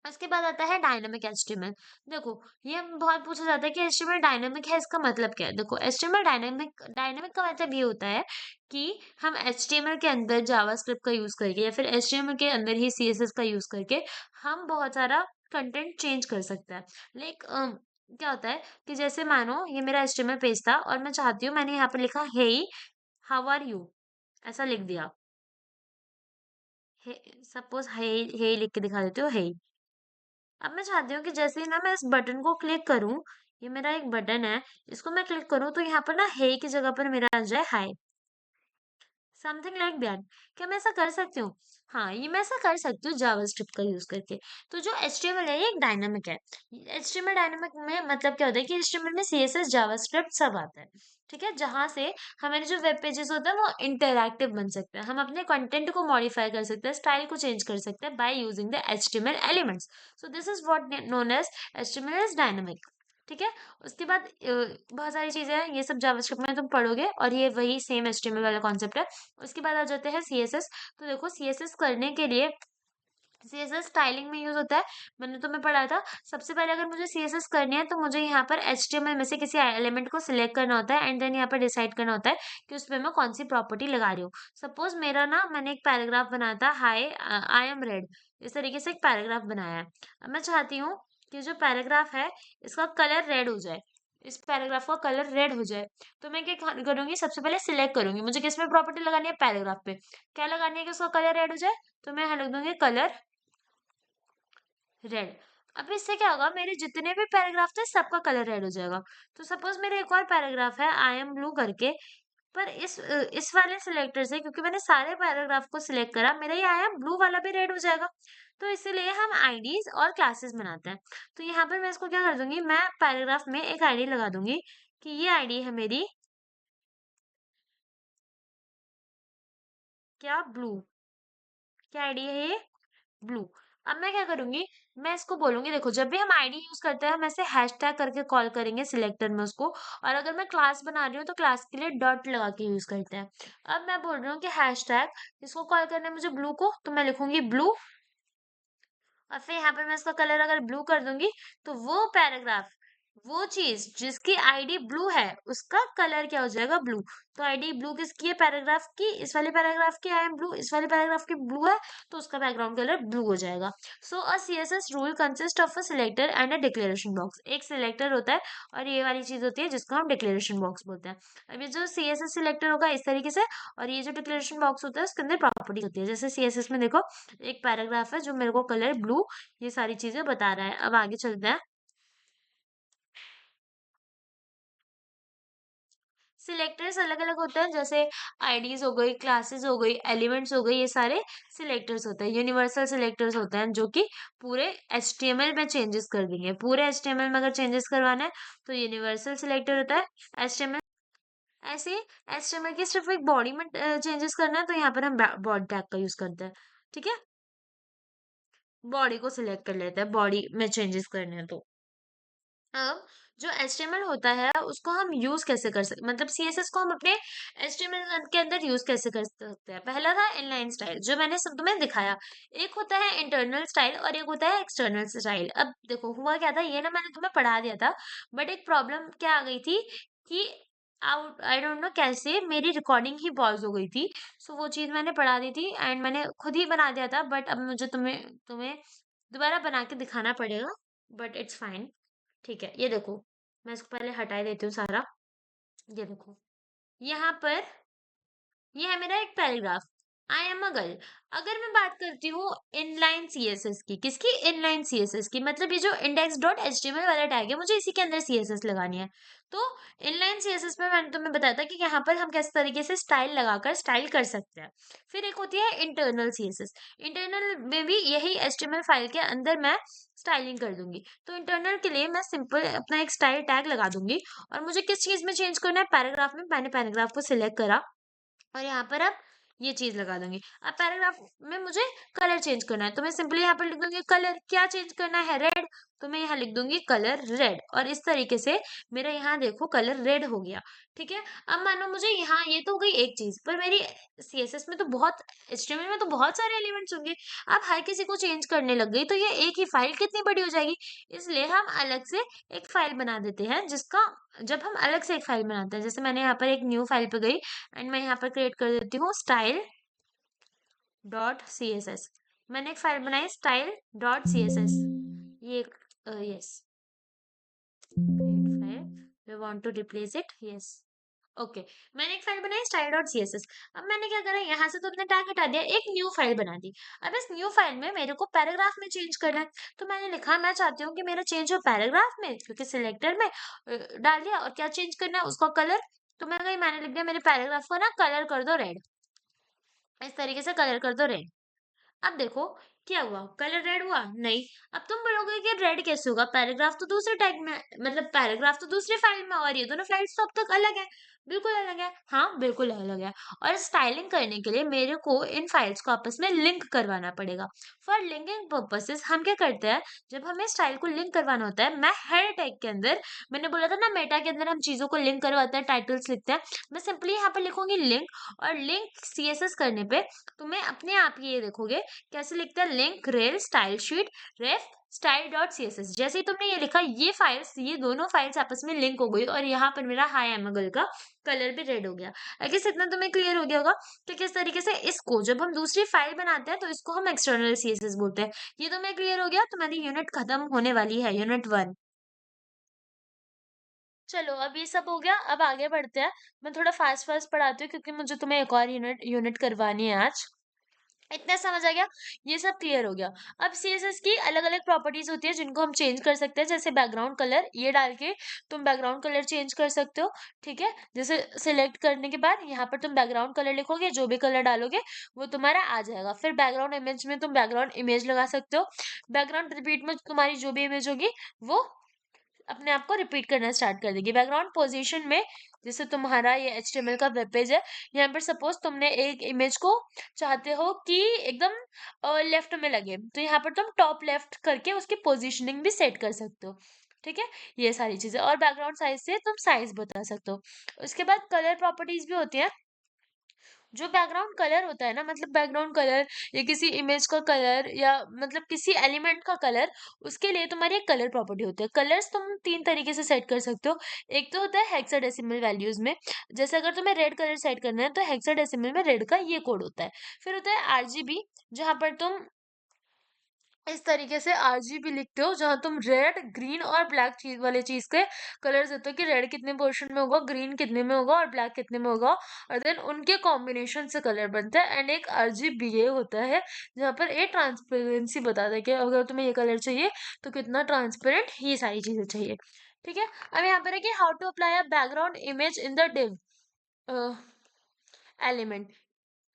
उसके बाद आता है डायनामिक एचटीएमएल। देखो, ये बहुत पूछा जाता है कि एचटीएमएल डायनामिक है, इसका मतलब क्या है? देखो, एचटीएमएल डायनामिक डायनामिक का मतलब ये होता है कि हम एचटीएमएल के अंदर जावास्क्रिप्ट का यूज करके या फिर एचटीएमएल के अंदर ही सीएसएस का यूज करके हम बहुत सारा कंटेंट चेंज कर सकते हैं। लाइक क्या होता है कि जैसे मानो ये मेरा एचटीएमएल पेज था और मैं चाहती हूँ, मैंने यहाँ पर लिखा हे हाउ आर यू, ऐसा लिख दिया। हे, सपोज हे लिख के दिखा देती हूँ, हे। अब मैं चाहती हूँ कि जैसे ही ना मैं इस बटन को क्लिक करूं, ये मेरा एक बटन है, इसको मैं क्लिक करूं तो यहाँ पर ना हे की जगह पर मेरा आ जाए हाय, समथिंग लाइक दैट। क्या मैं ऐसा कर सकती हूँ? हाँ, ये मैं ऐसा कर सकती हूँ जावास्क्रिप्ट का यूज करके। तो जो एचटीएमएल है ये एक डायनामिक है। एचटीएमएल डायनामिक में मतलब क्या होता है कि एचटीएमएल में सीएसएस जावास्क्रिप्ट सब आता है। ठीक है, जहां से हमारे जो वेब पेजेस होते हैं वो इंटरैक्टिव बन सकते हैं, हम अपने कंटेंट को मॉडिफाई कर सकते हैं, स्टाइल को चेंज कर सकते हैं by using the HTML elements. So this is what known as HTML is dynamic. ठीक है, उसके बाद बहुत सारी चीजें हैं, ये सब जावास्क्रिप्ट में तुम पढ़ोगे और ये वही सेम एचटीएमएल वाला कॉन्सेप्ट है। उसके बाद आ जाते हैं सीएसएस। तो देखो, सीएसएस करने के लिए सीएसएस स्टाइलिंग में यूज होता है, मैंने तुम्हें पढ़ा था। सबसे पहले अगर मुझे सीएसएस करनी है तो मुझे यहाँ पर एचटीएमएल में से किसी एलिमेंट को सिलेक्ट करना होता है एंड देन यहाँ पर डिसाइड करना होता है कि उसमें मैं कौन सी प्रॉपर्टी लगा रही हूँ। सपोज मेरा ना, मैंने एक पैराग्राफ बनाया था, हाय आई एम रेड, इस तरीके से एक पैराग्राफ बनाया है। अब मैं चाहती हूँ कि जो पैराग्राफ है इसका कलर रेड हो जाए, इस पैराग्राफ का कलर रेड हो जाए। तो मैं क्या करूंगी, सबसे पहले सिलेक्ट करूंगी मुझे किस में प्रॉपर्टी लगानी है, पैराग्राफ पे। क्या लगानी है कि उसका कलर रेड हो जाए, तो मैं यहाँ लिख दूंगी कलर रेड। अब इससे क्या होगा, मेरे जितने भी पैराग्राफ थे सबका कलर रेड हो जाएगा। तो सपोज मेरा एक और पैराग्राफ है आई एम ब्लू करके, पर इस वाले सिलेक्टर से, क्योंकि मैंने सारे पैराग्राफ को सिलेक्ट करा, मेरा ये आई एम ब्लू वाला भी रेड हो जाएगा। तो इसीलिए हम आईडीज और क्लासेस बनाते हैं। तो यहाँ पर मैं इसको क्या कर दूंगी, मैं पैराग्राफ में एक आईडी लगा दूंगी कि ये आईडी है मेरी, क्या ब्लू, क्या आईडी है ये, ब्लू। अब मैं क्या करूंगी, मैं इसको बोलूंगी, देखो जब भी हम आईडी यूज करते हैं हम ऐसे हैशटैग करके कॉल करेंगे सिलेक्टर में उसको, और अगर मैं क्लास बना रही हूँ तो क्लास के लिए डॉट लगा के यूज करते हैं। अब मैं बोल रही हूँ कि हैशटैग इसको कॉल करना है मुझे ब्लू को, तो मैं लिखूंगी ब्लू, और फिर यहाँ पे मैं इसका कलर अगर ब्लू कर दूंगी तो वो पैराग्राफ, वो चीज जिसकी आईडी ब्लू है उसका कलर क्या हो जाएगा, ब्लू। तो आईडी ब्लू किसकी है, पैराग्राफ की, इस वाले पैराग्राफ की आई एम ब्लू, इस वाले पैराग्राफ की ब्लू है, तो उसका बैकग्राउंड कलर ब्लू हो जाएगा। So a CSS rule consist of a selector and a declaration box. एक सिलेक्टर होता है और ये वाली चीज होती है जिसको हम डिक्लेरेशन बॉक्स बोलते हैं। अब ये जो सीएसएस सिलेक्टर होगा इस तरीके से, और ये जो डिक्लेरेशन बॉक्स होता है उसके अंदर प्रॉपर्टी होती है। जैसे सीएसएस में देखो, एक पैराग्राफ है जो मेरे को कलर ब्लू, ये सारी चीजें बता रहा है। अब आगे चलते हैं। सिलेक्टर्स अलग अलग होते हैं, जैसे आईडीज हो गई, क्लासेस हो गई, एलिमेंट्स हो गई, ये सारे सिलेक्टर्स होते हैं। यूनिवर्सल सिलेक्टर्स होते हैं जो कि पूरे एचटीएमएल में चेंजेस कर देंगे। पूरे एचटीएमएल में अगर चेंजेस करवाना है तो यूनिवर्सल सिलेक्टर होता है एचटीएमएल। ऐसे एचटीएमएल की सिर्फ एक बॉडी में चेंजेस करना है तो यहाँ पर हम बॉडी टैग का यूज करते हैं। ठीक है, बॉडी को सिलेक्ट कर लेते हैं, बॉडी में चेंजेस करने हैं तो। अब जो HTML होता है उसको हम यूज कैसे कर सकते, मतलब CSS को हम अपने HTML के अंदर यूज कैसे कर सकते हैं। पहला था इनलाइन स्टाइल, जो मैंने सब तुम्हें दिखाया। एक होता है इंटरनल स्टाइल और एक होता है एक्सटर्नल स्टाइल। अब देखो हुआ क्या था, ये ना मैंने तुम्हें पढ़ा दिया था, बट एक प्रॉब्लम क्या आ गई थी कि आउट आई डोंट नो कैसे मेरी रिकॉर्डिंग ही पॉज हो गई थी। सो वो चीज मैंने पढ़ा दी थी एंड मैंने खुद ही बना दिया था, बट अब मुझे तुम्हें तुम्हें दोबारा बना के दिखाना पड़ेगा, बट इट्स फाइन। ठीक है, ये देखो, मैं इसको पहले हटा देती हूँ सारा। ये देखो, यहाँ पर ये है मेरा एक paragraph, I am a girl. अगर मैं बात करती हूँ इनलाइन सीएसएस की, किसकी, इनलाइन सीएसएस की, मतलब ये जो इंडेक्स डॉट एचटीएमएल वाला टैग है मुझे इसी के अंदर सीएसएस लगानी है। तो इनलाइन सीएसएस में मैंने तुम्हें बताया था कि यहाँ पर हम किस तरीके से स्टाइल लगाकर स्टाइल कर सकते हैं। फिर एक होती है इंटरनल सीएसएस। इंटरनल में भी यही एचटीएमएल फाइल के अंदर मैं स्टाइलिंग कर दूंगी। तो इंटरनल के लिए मैं सिंपल अपना एक स्टाइल टैग लगा दूंगी, और मुझे किस चीज में चेंज करना है, पैराग्राफ में। मैंने पैराग्राफ को सिलेक्ट करा और यहाँ पर अब ये चीज लगा दूंगी। अब पैराग्राफ में मुझे कलर चेंज करना है तो मैं सिंपली यहाँ पर लिख दूंगी कलर, क्या चेंज करना है, रेड। तो मैं यहाँ लिख दूंगी कलर रेड, और इस तरीके से मेरा यहाँ देखो कलर रेड हो गया। ठीक है, अब मानो मुझे यहाँ, ये तो हो गई एक चीज, पर मेरी सीएसएस में तो बहुत, एचटीएमएल में तो बहुत सारे एलिमेंट्स होंगे। अब हर किसी को चेंज करने लग गई तो ये एक ही फाइल कितनी बड़ी हो जाएगी, इसलिए हम अलग से एक फाइल बना देते हैं, जिसका, जब हम अलग से एक फाइल बनाते हैं, जैसे मैंने यहाँ पर एक न्यू फाइल पे गई एंड मैं यहाँ पर क्रिएट कर देती हूँ style dot C S S. मैंने एक फाइल बनाई style dot C S S, ये yes create file, we want to replace it, yes, okay. मैंने एक फाइल बनाई style dot C S S. अब मैंने क्या करा, यहाँ से तो अपने टैग हटा दिया, एक न्यू फाइल बना दी। अब इस न्यू फाइल में मेरे को पैराग्राफ में चेंज करना है, तो मैंने लिखा मैं चाहती हूँ कि मेरा चेंज हो पैराग्राफ में, क्योंकि सिलेक्टर में डाल दिया, और क्या चेंज करना है उसका कलर, तो मैंने लिख दिया मेरे पैराग्राफ को ना कलर कर दो रेड, इस तरीके से कलर कर दो रेड। अब देखो क्या हुआ, कलर रेड हुआ नहीं। अब तुम बोलोगे कि रेड कैसे होगा, पैराग्राफ तो दूसरे टैग में, मतलब पैराग्राफ तो दूसरी फाइल में, और ये दोनों फाइल्स तो अब तक अलग है। बिल्कुल अलग है, हाँ बिल्कुल अलग है। और स्टाइलिंग करने के लिए मेरे को इन फाइल्स को आपस में लिंक करवाना पड़ेगा। फॉर लिंकिंग पर्पसेस हम क्या करते हैं, जब हमें स्टाइल को लिंक करवाना होता है, मैं हेड टैग के अंदर, मैंने बोला था ना मेटा के अंदर हम चीजों को लिंक करवाते हैं, टाइटल्स लिखते हैं, मैं सिंपली यहाँ पर लिखूंगी लिंक, और लिंक सीएसएस करने पे तुम्हें अपने आप ही ये देखोगे कैसे लिखते हैं, link rel style sheet ref style dot C S S. जैसे ही तुमने ये लिखा, ये फाइल्स, ये दोनों फाइल्स आपस में लिंक हो गई, और यहाँ पर मेरा हाई एमएगल का कलर भी रेड हो गया। अगर इतना तुम्हें क्लियर हो गया होगा कि किस तरीके से इसको, जब हम दूसरी फाइल बनाते हैं तो इसको हम एक्सटर्नल सीएसएस बोलते हैं। ये तुम्हें क्लियर हो गया, तुम्हारी यूनिट खत्म होने वाली है, यूनिट 1। चलो अब ये सब हो गया, अब आगे बढ़ते हैं। मैं थोड़ा फास्ट फास्ट पढ़ाती हूँ, क्योंकि मुझे तुम्हें एक और यूनिट यूनिट करवानी है आज। इतना समझ आ गया, ये सब क्लियर हो गया। अब सीएसएस की अलग अलग प्रॉपर्टीज होती है जिनको हम चेंज कर सकते हैं, जैसे बैकग्राउंड कलर, ये डाल के तुम बैकग्राउंड कलर चेंज कर सकते हो। ठीक है, जैसे सिलेक्ट करने के बाद यहाँ पर तुम बैकग्राउंड कलर लिखोगे, जो भी कलर डालोगे वो तुम्हारा आ जाएगा। फिर बैकग्राउंड इमेज में तुम बैकग्राउंड इमेज लगा सकते हो। बैकग्राउंड रिपीट में तुम्हारी जो भी इमेज होगी वो अपने आप को रिपीट करना स्टार्ट कर देगी। बैकग्राउंड पोजीशन में, जैसे तुम्हारा ये एचटीएमएल का वेब पेज है, यहाँ पर सपोज तुमने एक इमेज को चाहते हो कि एकदम लेफ्ट में लगे, तो यहाँ पर तुम टॉप लेफ्ट करके उसकी पोजीशनिंग भी सेट कर सकते हो। ठीक है, ये सारी चीजें, और बैकग्राउंड साइज से तुम साइज बता सकते हो। उसके बाद कलर प्रॉपर्टीज भी होती है। जो बैकग्राउंड कलर होता है ना, मतलब बैकग्राउंड कलर या किसी इमेज का कलर, या मतलब किसी एलिमेंट का कलर, उसके लिए तुम्हारी एक कलर प्रॉपर्टी होती है। कलर्स तुम तीन तरीके से सेट कर सकते हो। एक तो होता है हेक्साडेसिमल वैल्यूज में, जैसे अगर तुम्हें रेड कलर सेट करना है तो हेक्साडेसिमल में रेड का ये कोड होता है। फिर होता है आरजीबी, जहां पर तुम इस तरीके से आरजीबी लिखते हो, जहां तुम रेड ग्रीन और ब्लैक चीज वाले चीज के कलर देते हो कि रेड कितने पोर्शन में होगा, ग्रीन कितने में होगा, और ब्लैक कितने में होगा, और देन उनके कॉम्बिनेशन से कलर बनता है। एंड एक आरजीबी ये होता है जहां पर ये ट्रांसपेरेंसी बताता है कि अगर तुम्हें ये कलर चाहिए तो कितना ट्रांसपेरेंट, ये सारी चीजें चाहिए। ठीक है, अब यहाँ पर है कि how to apply a background image in the div element.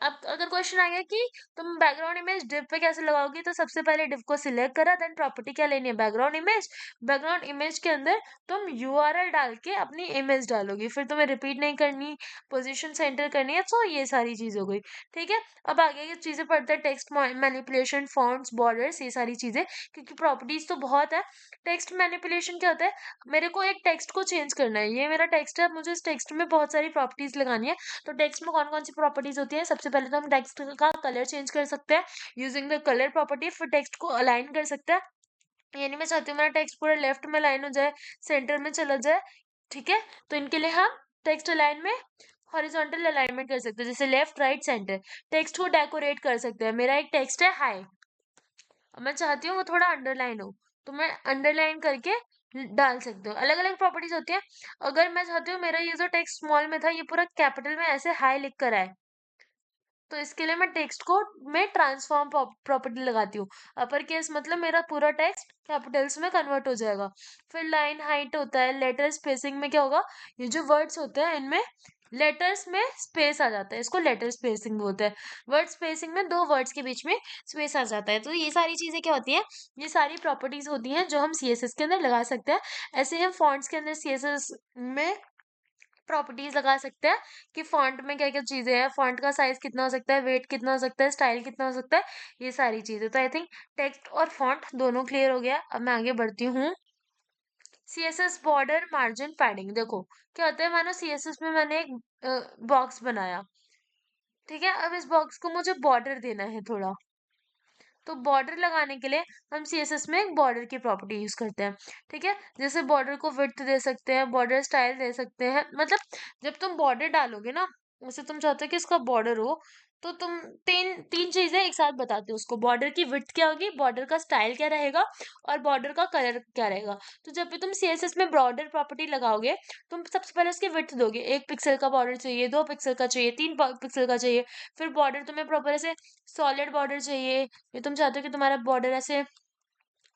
अब अगर क्वेश्चन आ गया कि तुम बैकग्राउंड इमेज डिव पे कैसे लगाओगी, तो सबसे पहले डिव को सिलेक्ट करा, देन प्रॉपर्टी क्या लेनी है, बैकग्राउंड इमेज। बैकग्राउंड इमेज के अंदर तुम यूआरएल डाल के अपनी इमेज डालोगी, फिर तुम्हें रिपीट नहीं करनी, पोजीशन सेंटर करनी है। तो ये सारी चीज हो गई। ठीक है, अब आगे की चीजें पढ़ते हैं, टेक्स्ट मैनिपुलेशन, फॉन्ट्स, बॉर्डर्स, ये सारी चीजें, क्योंकि प्रॉपर्टीज तो बहुत है। टेक्स्ट मैनिपुलेशन क्या होता है, मेरे को एक टेक्स्ट को चेंज करना है, ये मेरा टेक्स्ट है, मुझे इस टेक्स्ट में बहुत सारी प्रॉपर्टीज लगानी है। तो टेक्स्ट में कौन कौन सी प्रॉपर्टीज होती है, सबसे पहले तो हम टेक्स्ट का कलर चेंज कर सकते हैं यूजिंग द कलर प्रॉपर्टी। फिर टेक्स्ट को अलाइन कर सकते हैं, यानी मैं चाहती हूँ मेरा टेक्स्ट पूरा लेफ्ट में अलाइन हो जाए, सेंटर में चला जाए। ठीक है, तो इनके लिए हम टेक्स्ट अलाइन में हॉरिजॉन्टल अलाइनमेंट कर सकते हैं, जैसे लेफ्ट राइट सेंटर। टेक्स्ट को डेकोरेट कर सकते हैं, मेरा एक टेक्स्ट है हाई, मैं चाहती हूँ वो थोड़ा अंडरलाइन हो, तो मैं अंडरलाइन करके डाल सकते हो। अलग अलग प्रॉपर्टीज होती है। अगर मैं चाहती हूँ मेरा ये जो टेक्स्ट स्मॉल में था ये पूरा कैपिटल में ऐसे हाई लिख कर आए, तो इसके लिए मैं टेक्स्ट को में ट्रांसफॉर्म प्रॉपर्टी लगाती हूँ। अपर केस मतलब मेरा पूरा टेक्स्ट कैपिटल्स में कन्वर्ट हो जाएगा। फिर लाइन हाइट होता है, लेटर स्पेसिंग में क्या होगा, ये जो वर्ड्स होते हैं इनमें लेटर्स में स्पेस आ जाता है, इसको लेटर स्पेसिंग बोलते हैं। वर्ड स्पेसिंग में दो वर्ड्स के बीच में स्पेस आ जाता है। तो ये सारी चीजें क्या होती हैं, ये सारी प्रॉपर्टीज होती हैं जो हम सीएसएस के अंदर लगा सकते हैं। ऐसे ही हम फॉन्ट्स के अंदर सीएसएस में प्रॉपर्टीज लगा सकते हैं कि फॉन्ट में क्या क्या चीजें हैं, फॉन्ट का साइज कितना हो सकता है, वेट कितना हो सकता है, स्टाइल कितना हो सकता है, ये सारी चीजें। तो आई थिंक टेक्स्ट और फॉन्ट दोनों क्लियर हो गया। अब मैं आगे बढ़ती हूँ। CSS border margin padding. देखो क्या होता है, मानो सीएसएस में मैंने एक बॉक्स बनाया, ठीक है। अब इस बॉक्स को मुझे बॉर्डर देना है थोड़ा, तो बॉर्डर लगाने के लिए हम सीएसएस में एक बॉर्डर की प्रॉपर्टी यूज करते हैं, ठीक है। जैसे बॉर्डर को विड्थ दे सकते हैं, बॉर्डर स्टाइल दे सकते हैं, मतलब जब तुम बॉर्डर डालोगे ना, जैसे तुम चाहते हो कि इसका बॉर्डर हो, तो तुम तीन तीन चीजें एक साथ बताते हो उसको। बॉर्डर की विड्थ क्या होगी, बॉर्डर का स्टाइल क्या रहेगा, और बॉर्डर का कलर क्या रहेगा। तो जब भी तुम सीएसएस में बॉर्डर प्रॉपर्टी लगाओगे, तुम सबसे पहले उसकी विड्थ दोगे, 1 पिक्सल का बॉर्डर चाहिए, 2 पिक्सल का चाहिए, 3 पिक्सल का चाहिए। फिर बॉर्डर तुम्हें प्रॉपर ऐसे सॉलिड बॉर्डर चाहिए, ये तुम चाहते हो कि तुम्हारा बॉर्डर ऐसे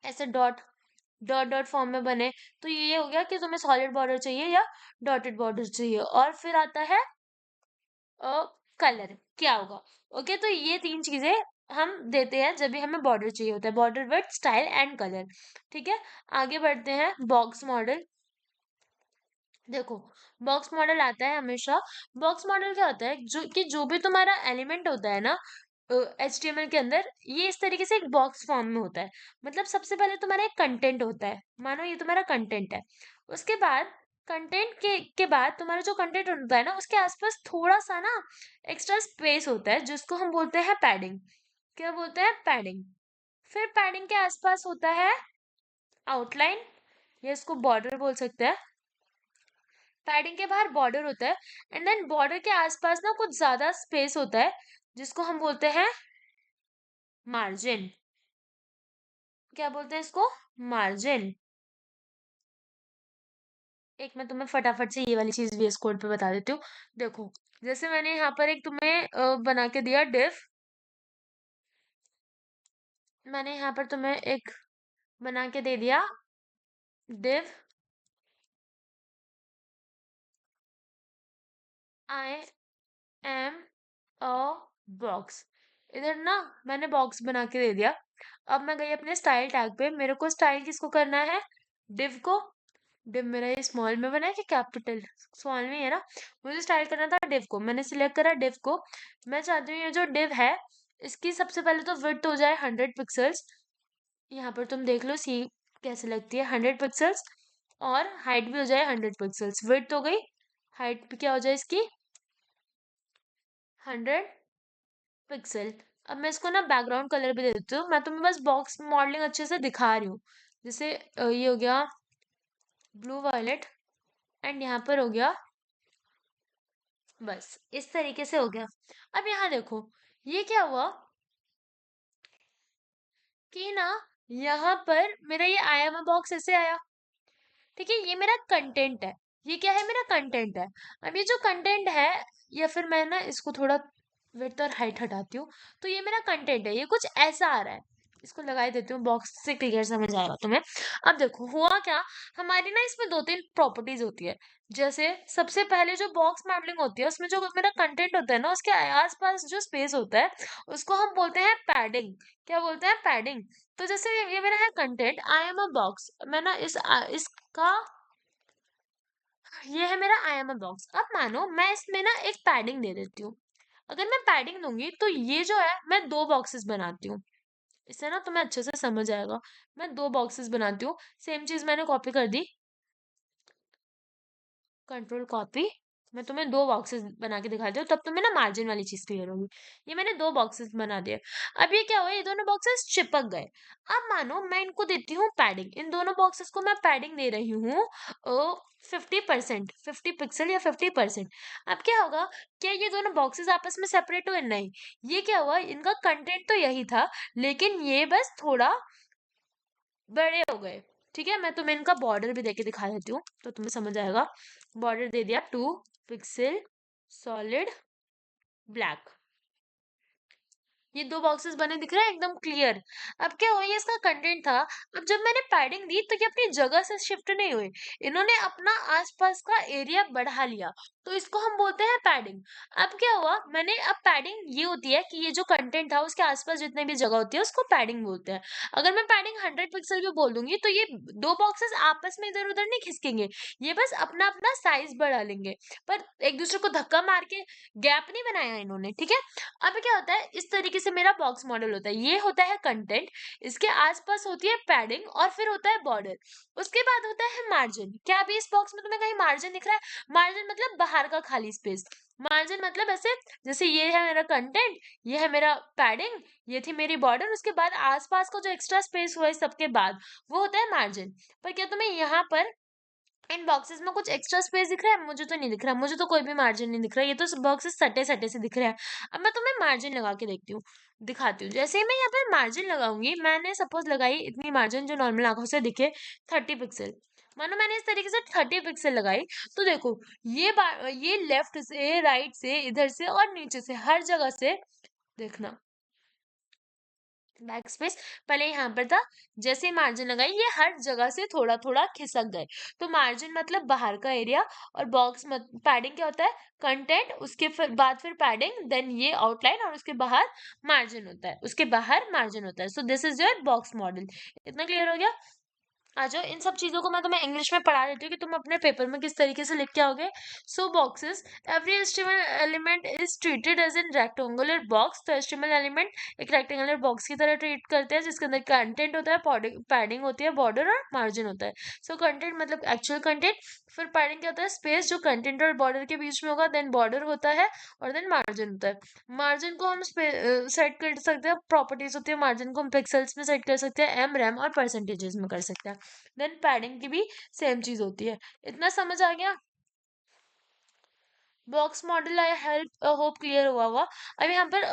ऐसे डॉट डॉट डॉट फॉर्म में बने, तो ये हो गया कि तुम्हें सॉलिड बॉर्डर चाहिए या डॉटेड बॉर्डर चाहिए। और फिर आता है कलर क्या होगा। ओके, तो ये तीन चीजें हम देते हैं जब भी हमें बॉर्डर चाहिए होता है, border width style and colour, ठीक है। आगे बढ़ते हैं, बॉक्स मॉडल। देखो बॉक्स मॉडल आता है हमेशा। बॉक्स मॉडल क्या होता है, जो भी तुम्हारा एलिमेंट होता है ना HTML के अंदर, ये इस तरीके से एक बॉक्स फॉर्म में होता है। मतलब सबसे पहले तुम्हारा एक कंटेंट होता है, मानो ये तुम्हारा कंटेंट है। उसके बाद कंटेंट के बाद तुम्हारा जो कंटेंट होता है ना, उसके आसपास थोड़ा सा ना एक्स्ट्रा स्पेस होता है, जिसको हम बोलते हैं पैडिंग। क्या बोलते हैं, पैडिंग। फिर पैडिंग के आसपास होता है आउटलाइन, या इसको बॉर्डर बोल सकते हैं। पैडिंग के बाहर बॉर्डर होता है, एंड देन बॉर्डर के आसपास ना कुछ ज्यादा स्पेस होता है, जिसको हम बोलते हैं मार्जिन। क्या बोलते हैं इसको, मार्जिन। एक मैं तुम्हें फटाफट से ये वाली चीज VS कोड पे बता देती हूँ। देखो जैसे मैंने यहाँ पर एक तुम्हें बना के दिया डिव, मैंने यहाँ पर तुम्हें एक बना के दे दिया div I am a box. इधर ना मैंने बॉक्स बना के दे दिया। अब मैं गई अपने स्टाइल टैग पे, मेरे को स्टाइल किसको करना है, डिव को। डिव मेरा ये स्मॉल में बना है कि कैपिटल, स्मॉल में है ना। मुझे स्टाइल करना था डिव को, मैंने सिलेक्ट करा डिव को। मैं चाहती हूँ ये जो डिव है, इसकी सबसे पहले तो विड्थ हो जाए 100 पिक्सल्स। यहाँ पर तुम देख लो सी कैसे लगती है, 100 पिक्सल्स। और हाइट भी हो जाए 100 पिक्सल्स। विड्थ हो गई, हाइट भी क्या हो जाए इसकी 100 पिक्सल। अब मैं इसको ना बैकग्राउंड कलर भी दे देती हूँ, मैं तुम्हें बस बॉक्स मॉडलिंग अच्छे से दिखा रही हूँ। जैसे ये हो गया ब्लू वायलेट, एंड यहाँ पर हो गया, बस इस तरीके से हो गया। अब यहाँ देखो ये क्या हुआ कि ना, यहाँ पर मेरा ये आया हुआ बॉक्स ऐसे आया, ठीक है। ये मेरा कंटेंट है, ये क्या है, मेरा कंटेंट है। अब ये जो कंटेंट है, या फिर मैं ना इसको थोड़ा विड्थ और हाइट हटाती हूँ, तो ये मेरा कंटेंट है, ये कुछ ऐसा आ रहा है। इसको लगा ही देती हूँ, बॉक्स से क्लियर समझ आएगा तुम्हें। अब देखो हुआ क्या, हमारी ना इसमें दो तीन प्रॉपर्टीज होती है। जैसे सबसे पहले जो बॉक्स मॉडलिंग होती है, उसमें जो मेरा कंटेंट होता है ना, उसके आसपास जो स्पेस होता है, उसको हम बोलते हैं पैडिंग। क्या बोलते हैं, पैडिंग। तो जैसे ये मेरा है content, I am a box, मैं ना इसका, ये है मेरा आई एम अ बॉक्स। अब मानो मैं इसमें ना एक पैडिंग दे देती हूँ। अगर मैं पैडिंग दूंगी तो ये जो है, मैं दो बॉक्सेस बनाती हूँ। इससे ना तुम्हें अच्छे से समझ आएगा। मैं दो बॉक्सेस बनाती हूँ, सेम चीज मैंने कॉपी कर दी, कंट्रोल कॉपी। मैं तुम्हें दो बॉक्सेस बना के दिखाती हूँ, तब तुम्हें ना मार्जिन वाली चीज क्लियर होगी। ये मैंने दो बॉक्सेस बना दिए। अब ये क्या हुआ, ये दोनों बॉक्सेस चिपक गए। अब मानो मैं इनको देती हूँ पैडिंग, इन दोनों बॉक्सेस को मैं पैडिंग दे रही हूँ 50%, 50 पिक्सल या 50%। अब क्या होगा, क्या ये दोनों बॉक्सेस आपस में सेपरेट हुए, नहीं। ये क्या हुआ, इनका कंटेंट तो यही था, लेकिन ये बस थोड़ा बड़े हो गए, ठीक है। मैं तुम्हें इनका बॉर्डर भी देके दिखा देती हूँ, तो तुम्हें समझ आएगा। बॉर्डर दे दिया 2 पिक्सल, सॉलिड, ब्लैक। ये दो बॉक्सेस बने दिख रहे हैं एकदम क्लियर। अब क्या हुआ, ये इसका कंटेंट था। अब जब मैंने पैडिंग दी, तो ये अपनी जगह से शिफ्ट नहीं हुए, इन्होंने अपना आसपास का एरिया बढ़ा लिया। तो इसको हम बोलते हैं पैडिंग। अब क्या हुआ, मैंने अब पैडिंग ये होती है कि ये जो कंटेंट था उसके आसपास जितने भी जगह होती है उसको पैडिंग बोलते हैं। अगर मैं पैडिंग 100 पिक्सल भी बोल दूंगी तो ये दो बॉक्सेस आपस में इधर उधर नहीं खिसकेंगे, ये बस अपना अपना साइज बढ़ा लेंगे, पर एक दूसरे को धक्का मार के गैप नहीं बनाया इन्होंने, ठीक है। अब क्या होता है, इस तरीके से मेरा बॉक्स मॉडल होता है, ये होता है कंटेंट, इसके आसपास होती है पैडिंग और फिर होता है बॉर्डर, उसके बाद होता है मार्जिन। क्या अभी इस बॉक्स में तुम्हें कहीं मार्जिन दिख रहा है? मार्जिन मतलब बाहर का खाली स्पेस, मार्जिन मतलब ऐसे जैसे ये है मेरा कंटेंट, ये है मेरा पैडिंग, ये थी मेरी बॉर्डर, उसके बाद आसपास का जो एक्स्ट्रा स्पेस हुआ है सबके बाद वो होता है मार्जिन। पर क्या तुम्हें यहाँ पर इन बॉक्सेस में कुछ एक्स्ट्रा स्पेस दिख रहा है? मुझे तो नहीं दिख रहा, मुझे तो कोई भी मार्जिन नहीं दिख रहा, ये तो बॉक्सेस सटे सटे से दिख रहे हैं। अब मैं तुम्हें मार्जिन लगा के देखती हूँ, दिखाती हूँ। जैसे ही मैं यहाँ पे मार्जिन लगाऊंगी, मैंने सपोज लगाई इतनी मार्जिन जो नॉर्मल आंखों से दिखे 30 पिक्सल, मानो मैंने इस तरीके से 30 पिक्सल लगाई, तो देखो ये लेफ्ट से राइट से इधर से और नीचे से हर जगह से, देखना बैक स्पेस पहले यहाँ पर था, जैसे ही मार्जिन लगाई ये हर जगह से थोड़ा थोड़ा खिसक गए। तो मार्जिन मतलब बाहर का एरिया, और बॉक्स मत पैडिंग क्या होता है? कंटेंट, उसके बाद फिर पैडिंग, देन ये आउटलाइन, और उसके बाहर मार्जिन होता है, उसके बाहर मार्जिन होता है। सो this is your box model. इतना क्लियर हो गया? आ जाओ, इन सब चीजों को मैं तुम्हें इंग्लिश में पढ़ा देती हूँ कि तुम अपने पेपर में किस तरीके से लिख के आओगे। So boxes, every HTML element is treated as an rectangular box. तो एस्टिमल एलिमेंट एक रेक्टेंगुलर बॉक्स की तरह ट्रीट करते हैं, जिसके अंदर कंटेंट होता है, पैडिंग होती है, बॉर्डर और मार्जिन होता है। सो कंटेंट मतलब एक्चुअल कंटेंट, फिर पैडिंग क्या होता है? स्पेस जो कंटेंट और बॉर्डर के बीच में होगा, देन बॉर्डर होता है, और देन मार्जिन होता है। मार्जिन को हम सेट कर सकते हैं, प्रॉपर्टीज होती है मार्जिन को हम पिक्सल्स में सेट कर सकते हैं, एम रैम और परसेंटेजेस में कर सकते हैं। देन पैडिंग की भी सेम चीज होती है। इतना समझ आ गया? Box model I help hope clear हुआ होगा। अब यहाँ पर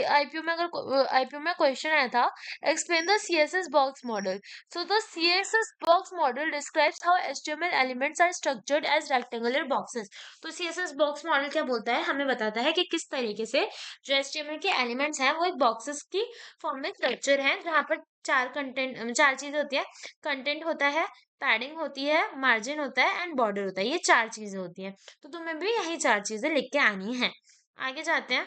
आईपीयू में अगर आईपीयू में क्वेश्चन आया था, explain the CSS box model. So the CSS box model describes how HTML elements are structured as rectangular boxes. तो सीएसएस बॉक्स मॉडल क्या बोलता है? हमें बताता है कि किस तरीके से जो एचटीएमएल के एलिमेंट्स हैं वो एक बॉक्सेस की फॉर्म में स्ट्रक्चर है, जहाँ पर चार चीजें होती है। कंटेंट होता है, पैडिंग होती है, मार्जिन होता है एंड बॉर्डर होता है, ये चार चीजें होती हैं। तो तुम्हें भी यही चार चीजें लिख के आनी है। आगे जाते हैं।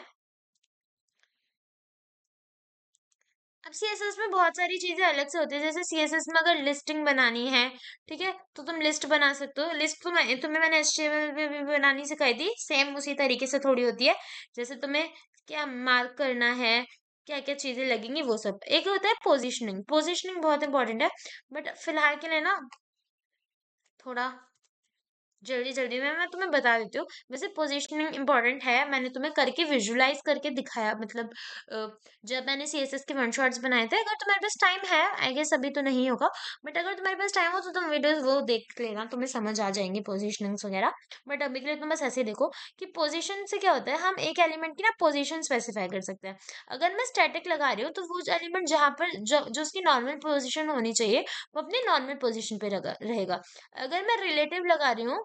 अब सीएसएस में बहुत सारी चीजें अलग से होती है, जैसे सीएसएस में अगर लिस्टिंग बनानी है, ठीक है, तो तुम लिस्ट बना सकते हो। लिस्ट तो तुम्हें मैंने एचटीएमएल में भी बनानी सिखाई थी, सेम उसी तरीके से थोड़ी होती है। जैसे तुम्हें क्या मार्क करना है, क्या क्या चीजें लगेंगी वो सब। एक होता है पोजिशनिंग, पोजिशनिंग बहुत इंपॉर्टेंट है, बट फिलहाल के लिए ना थोड़ा जल्दी जल्दी में मैं तुम्हें बता देती हूँ। वैसे पोजीशनिंग इंपॉर्टेंट है, मैंने तुम्हें करके विजुलाइज करके दिखाया, मतलब जब मैंने सीएसएस के वन शॉट्स बनाए थे। अगर तुम्हारे पास टाइम है, आई गेस अभी तो नहीं होगा, बट अगर तुम्हारे पास टाइम हो तो तुम वीडियोस वो देख लेना, तुम्हें समझ आ जाएंगे पोजिशनिंग्स वगैरह। बट अभी के लिए तुम बस ऐसे देखो कि पोजिशन से क्या होता है, हम एक एलिमेंट की ना पोजिशन स्पेसिफाई कर सकते हैं। अगर मैं स्टैटिक लगा रही हूँ तो वो एलिमेंट जहाँ पर जो उसकी नॉर्मल पोजिशन होनी चाहिए वो अपनी नॉर्मल पोजिशन पे रहेगा। अगर मैं रिलेटिव लगा रही हूँ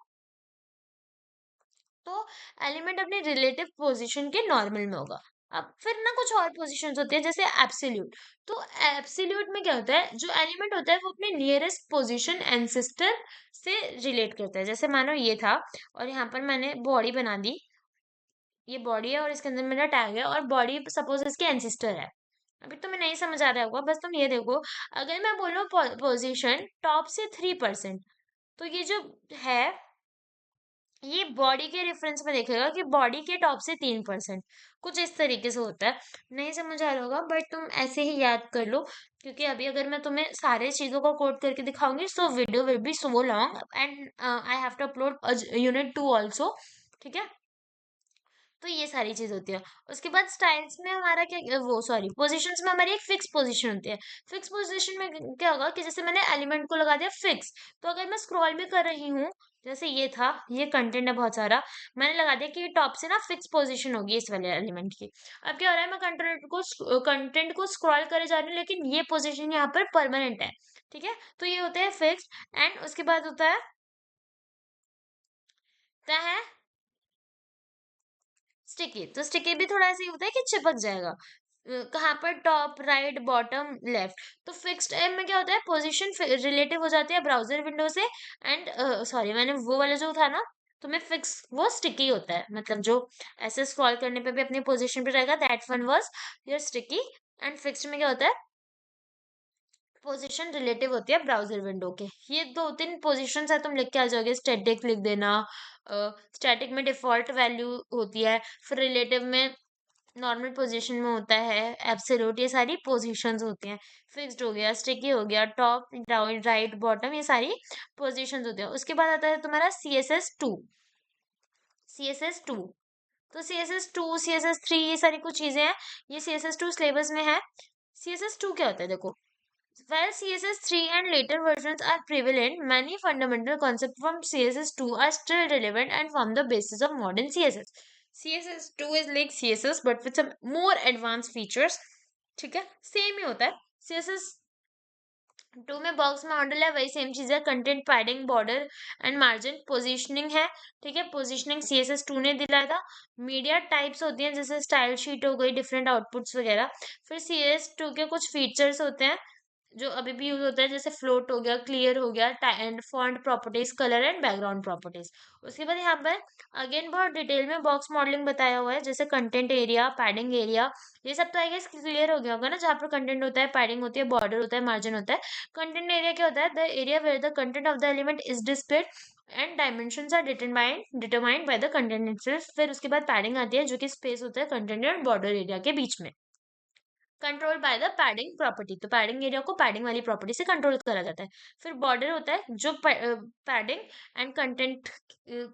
तो एलिमेंट अपने रिलेटिव पोजीशन के नॉर्मल में होगा। अब फिर ना कुछ और पोजीशंस होती है, जैसे एब्सोल्यूट। तो एब्सोल्यूट में क्या होता है, जो एलिमेंट होता है वो अपने नियरेस्ट पोजीशन एंसेस्टर से रिलेट करता है। जैसे मानो ये था और यहाँ पर मैंने बॉडी बना दी, ये बॉडी है और इसके अंदर मेरा टैग है, और बॉडी सपोज इसके एंसेस्टर है। अभी तुम्हें नहीं समझ आ रहा होगा, बस तुम ये देखो, अगर मैं बोलूँ पोजीशन टॉप से 3%, तो ये जो है ये बॉडी के रेफरेंस में देखेगा कि बॉडी के टॉप से 3%, कुछ इस तरीके से होता है। नहीं समझ आ रहा होगा, बट तुम ऐसे ही याद कर लो, क्योंकि अभी अगर मैं तुम्हें सारे चीजों को कोड करके दिखाऊंगी so video will be so long and I have to upload unit 2 also, ठीक है। तो ये सारी चीज होती है। उसके बाद स्टाइल्स में हमारा क्या, वो सॉरी, पोजीशंस में हमारी एक फिक्स पोजीशन होती है। फिक्स पोजीशन में क्या होगा कि जैसे मैंने एलिमेंट को लगा दिया फिक्स, तो अगर मैं स्क्रॉल भी कर रही हूँ, जैसे ये था, ये कंटेंट है बहुत सारा, मैंने लगा दिया कि ये टॉप से ना फिक्स पोजीशन होगी इस वाले एलिमेंट की। अब क्या हो रहा है, मैं कंटेंट को स्क्रॉल करे जा रही हूँ, लेकिन ये पोजीशन यहाँ पर परमानेंट है, ठीक है। तो ये होता है फिक्स। एंड उसके बाद होता है क्या है, स्टिकी। तो स्टिकी भी थोड़ा ऐसे ही होता है कि चिपक जाएगा। कहाँ पर, टॉप राइट बॉटम लेफ्ट। तो फिक्स्ड एम में क्या होता है, पोजीशन रिलेटिव हो जाती है ब्राउजर विंडो से। एंड सॉरी, मैंने वो वाला जो था ना, तुम्हें फिक्स वो स्टिकी होता है, मतलब जो ऐसे स्क्रॉल करने पे भी अपनी पोजीशन पे रहेगा, that one was your sticky. And fixed में क्या होता है, पोजीशन रिलेटिव होती है ब्राउजर विंडो के। ये दो तीन पोजीशंस है, तुम लिख के आ जाओगे, स्टैटिक लिख देना। स्टैटिक में डिफॉल्ट वैल्यू होती है, फिर रिलेटिव में नॉर्मल पोजीशन में होता है, एब्सोल्यूट, ये सारी पोजीशंस होती हैं। फिक्स्ड हो गया, स्टिकी हो गया, टॉप डाउन राइट बॉटम, ये सारी पोजीशंस होती हैं। उसके बाद आता है तुम्हारा CSS2। CSS2, तो CSS2 CSS3 ये सारी कुछ चीजें हैं, ये CSS2 सिलेबस में है। CSS2 क्या होता है देखो, while CSS3 and later versions are prevalent, many fundamental concepts from CSS2 are still relevant and form the basis of modern CSS. CSS2 is like CSS but with some more advanced features. ठीक है, सेम ही होता है। CSS2 में बॉक्स मॉडल है, वही सेम चीज है, content padding border and margin, positioning है। ठीक है, पोजीशनिंग CSS2 ने दिलाया था। मीडिया टाइप्स होती हैं, जैसे स्टाइल शीट हो गई, डिफरेंट आउटपुट्स वगैरह। फिर CS2 के कुछ फीचर्स होते हैं जो अभी भी यूज होता है, जैसे फ्लोट हो गया, क्लियर हो गया, and font properties, colour and background properties. उसके बाद यहाँ पर अगेन बहुत डिटेल में बॉक्स मॉडलिंग बताया हुआ है, जैसे कंटेंट एरिया, पैडिंग एरिया, ये सब तो आई गेस क्लियर हो गया होगा ना, जहाँ पर कंटेंट होता है, पैडिंग होती है, बॉर्डर होता है, मार्जिन होता है। कंटेंट एरिया क्या होता है, the area where the content of the element is displayed and dimensions are determined by the content itself. फिर उसके बाद पैडिंग आती है, जो कि स्पेस होता है कंटेंट और बॉर्डर एरिया के बीच में। Control by the padding property, तो पैडिंग एरिया को पैडिंग वाली प्रॉपर्टी से कंट्रोल करा जाता है। फिर बॉर्डर होता है जो पैडिंग एंड कंटेंट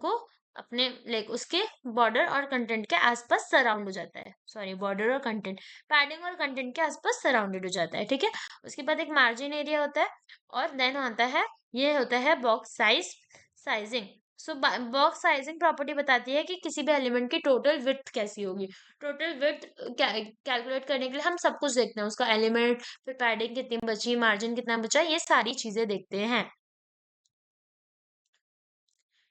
को अपने लाइक उसके बॉर्डर और कंटेंट के आसपास सराउंड हो जाता है, सॉरी बॉर्डर और कंटेंट, पैडिंग और कंटेंट के आसपास सराउंडेड हो जाता है। ठीक है, उसके बाद एक मार्जिन एरिया होता है, और देन आता है, ये होता है बॉक्स साइजिंग। सो बॉक्स साइजिंग प्रॉपर्टी बताती है कि किसी भी एलिमेंट की टोटल विड्थ कैसी होगी। टोटल विड्थ कैलकुलेट करने के लिए हम सब कुछ देखते हैं, उसका एलिमेंट, फिर पैडिंग कितनी बची, मार्जिन कितना बचा, ये सारी चीजें देखते हैं।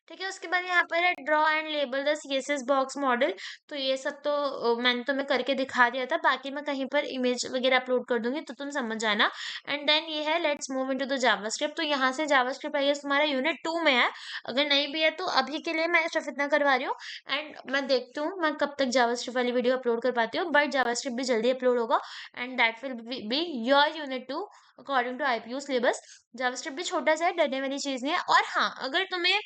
ठीक है, उसके बाद यहाँ पर है draw and label the CSS box model. तो ये सब तो मैंने तुम्हें करके दिखा दिया था, बाकी मैं कहीं पर इमेज वगैरह अपलोड कर दूंगी तो तुम समझ जाना। एंड देन ये है let's move into the JavaScript. तो यहाँ से जावास्क्रिप्ट आई गेस तुम्हारा यूनिट 2 में है, अगर नहीं भी है तो अभी के लिए मैं सिर्फ इतना करवा रही हूँ। एंड मैं देखती हूँ मैं कब तक जावास्क्रिप्ट वाली वीडियो अपलोड कर पाती हूँ, बट जावास्क्रिप्ट भी जल्दी अपलोड होगा, and that will be your unit 2 according to IPU syllabus. JavaScript भी छोटा सा है, डरने वाली चीज नहीं है। और हाँ, अगर तुम्हें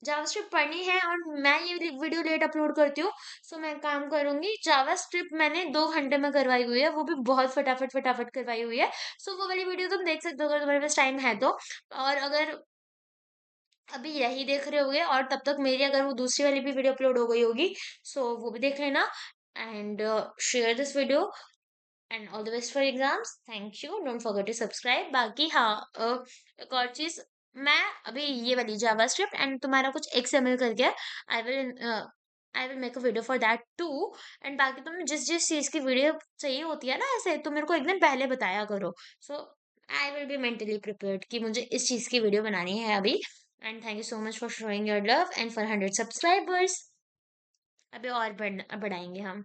जावास्क्रिप्ट पढ़नी है और मैं ये वीडियो लेट अपलोड करती हूँ, सो मैं एक काम करूंगी, जावास्क्रिप्ट मैंने 2 घंटे में करवाई हुई है, वो भी बहुत फटाफट फटाफट करवाई हुई है। सो वो वाली वीडियो तुम देख सकते हो अगर तुम्हारे पास टाइम है तो। और अगर अभी यही देख रहे होगे और तब तक मेरी अगर वो दूसरी वाली भी वीडियो अपलोड हो गई होगी, सो वो भी देख लेना। And share this video and all the best for exams. Thank you, don't forget to subscribe. बाकी हाँ, एक और चीज, मैं अभी ये वाली जावास्क्रिप्ट एंड तुम्हारा कुछ XML करके I will make a video for that too. And बाकी तुम जिस जिस चीज की वीडियो चाहिए होती है ना, ऐसे तो मेरे को एक दिन पहले बताया करो। So I will be mentally prepared कि मुझे इस चीज की वीडियो बनानी है अभी। And thank you so much for showing your love and for 100 subscribers. अभी और बढ़ाएंगे हम।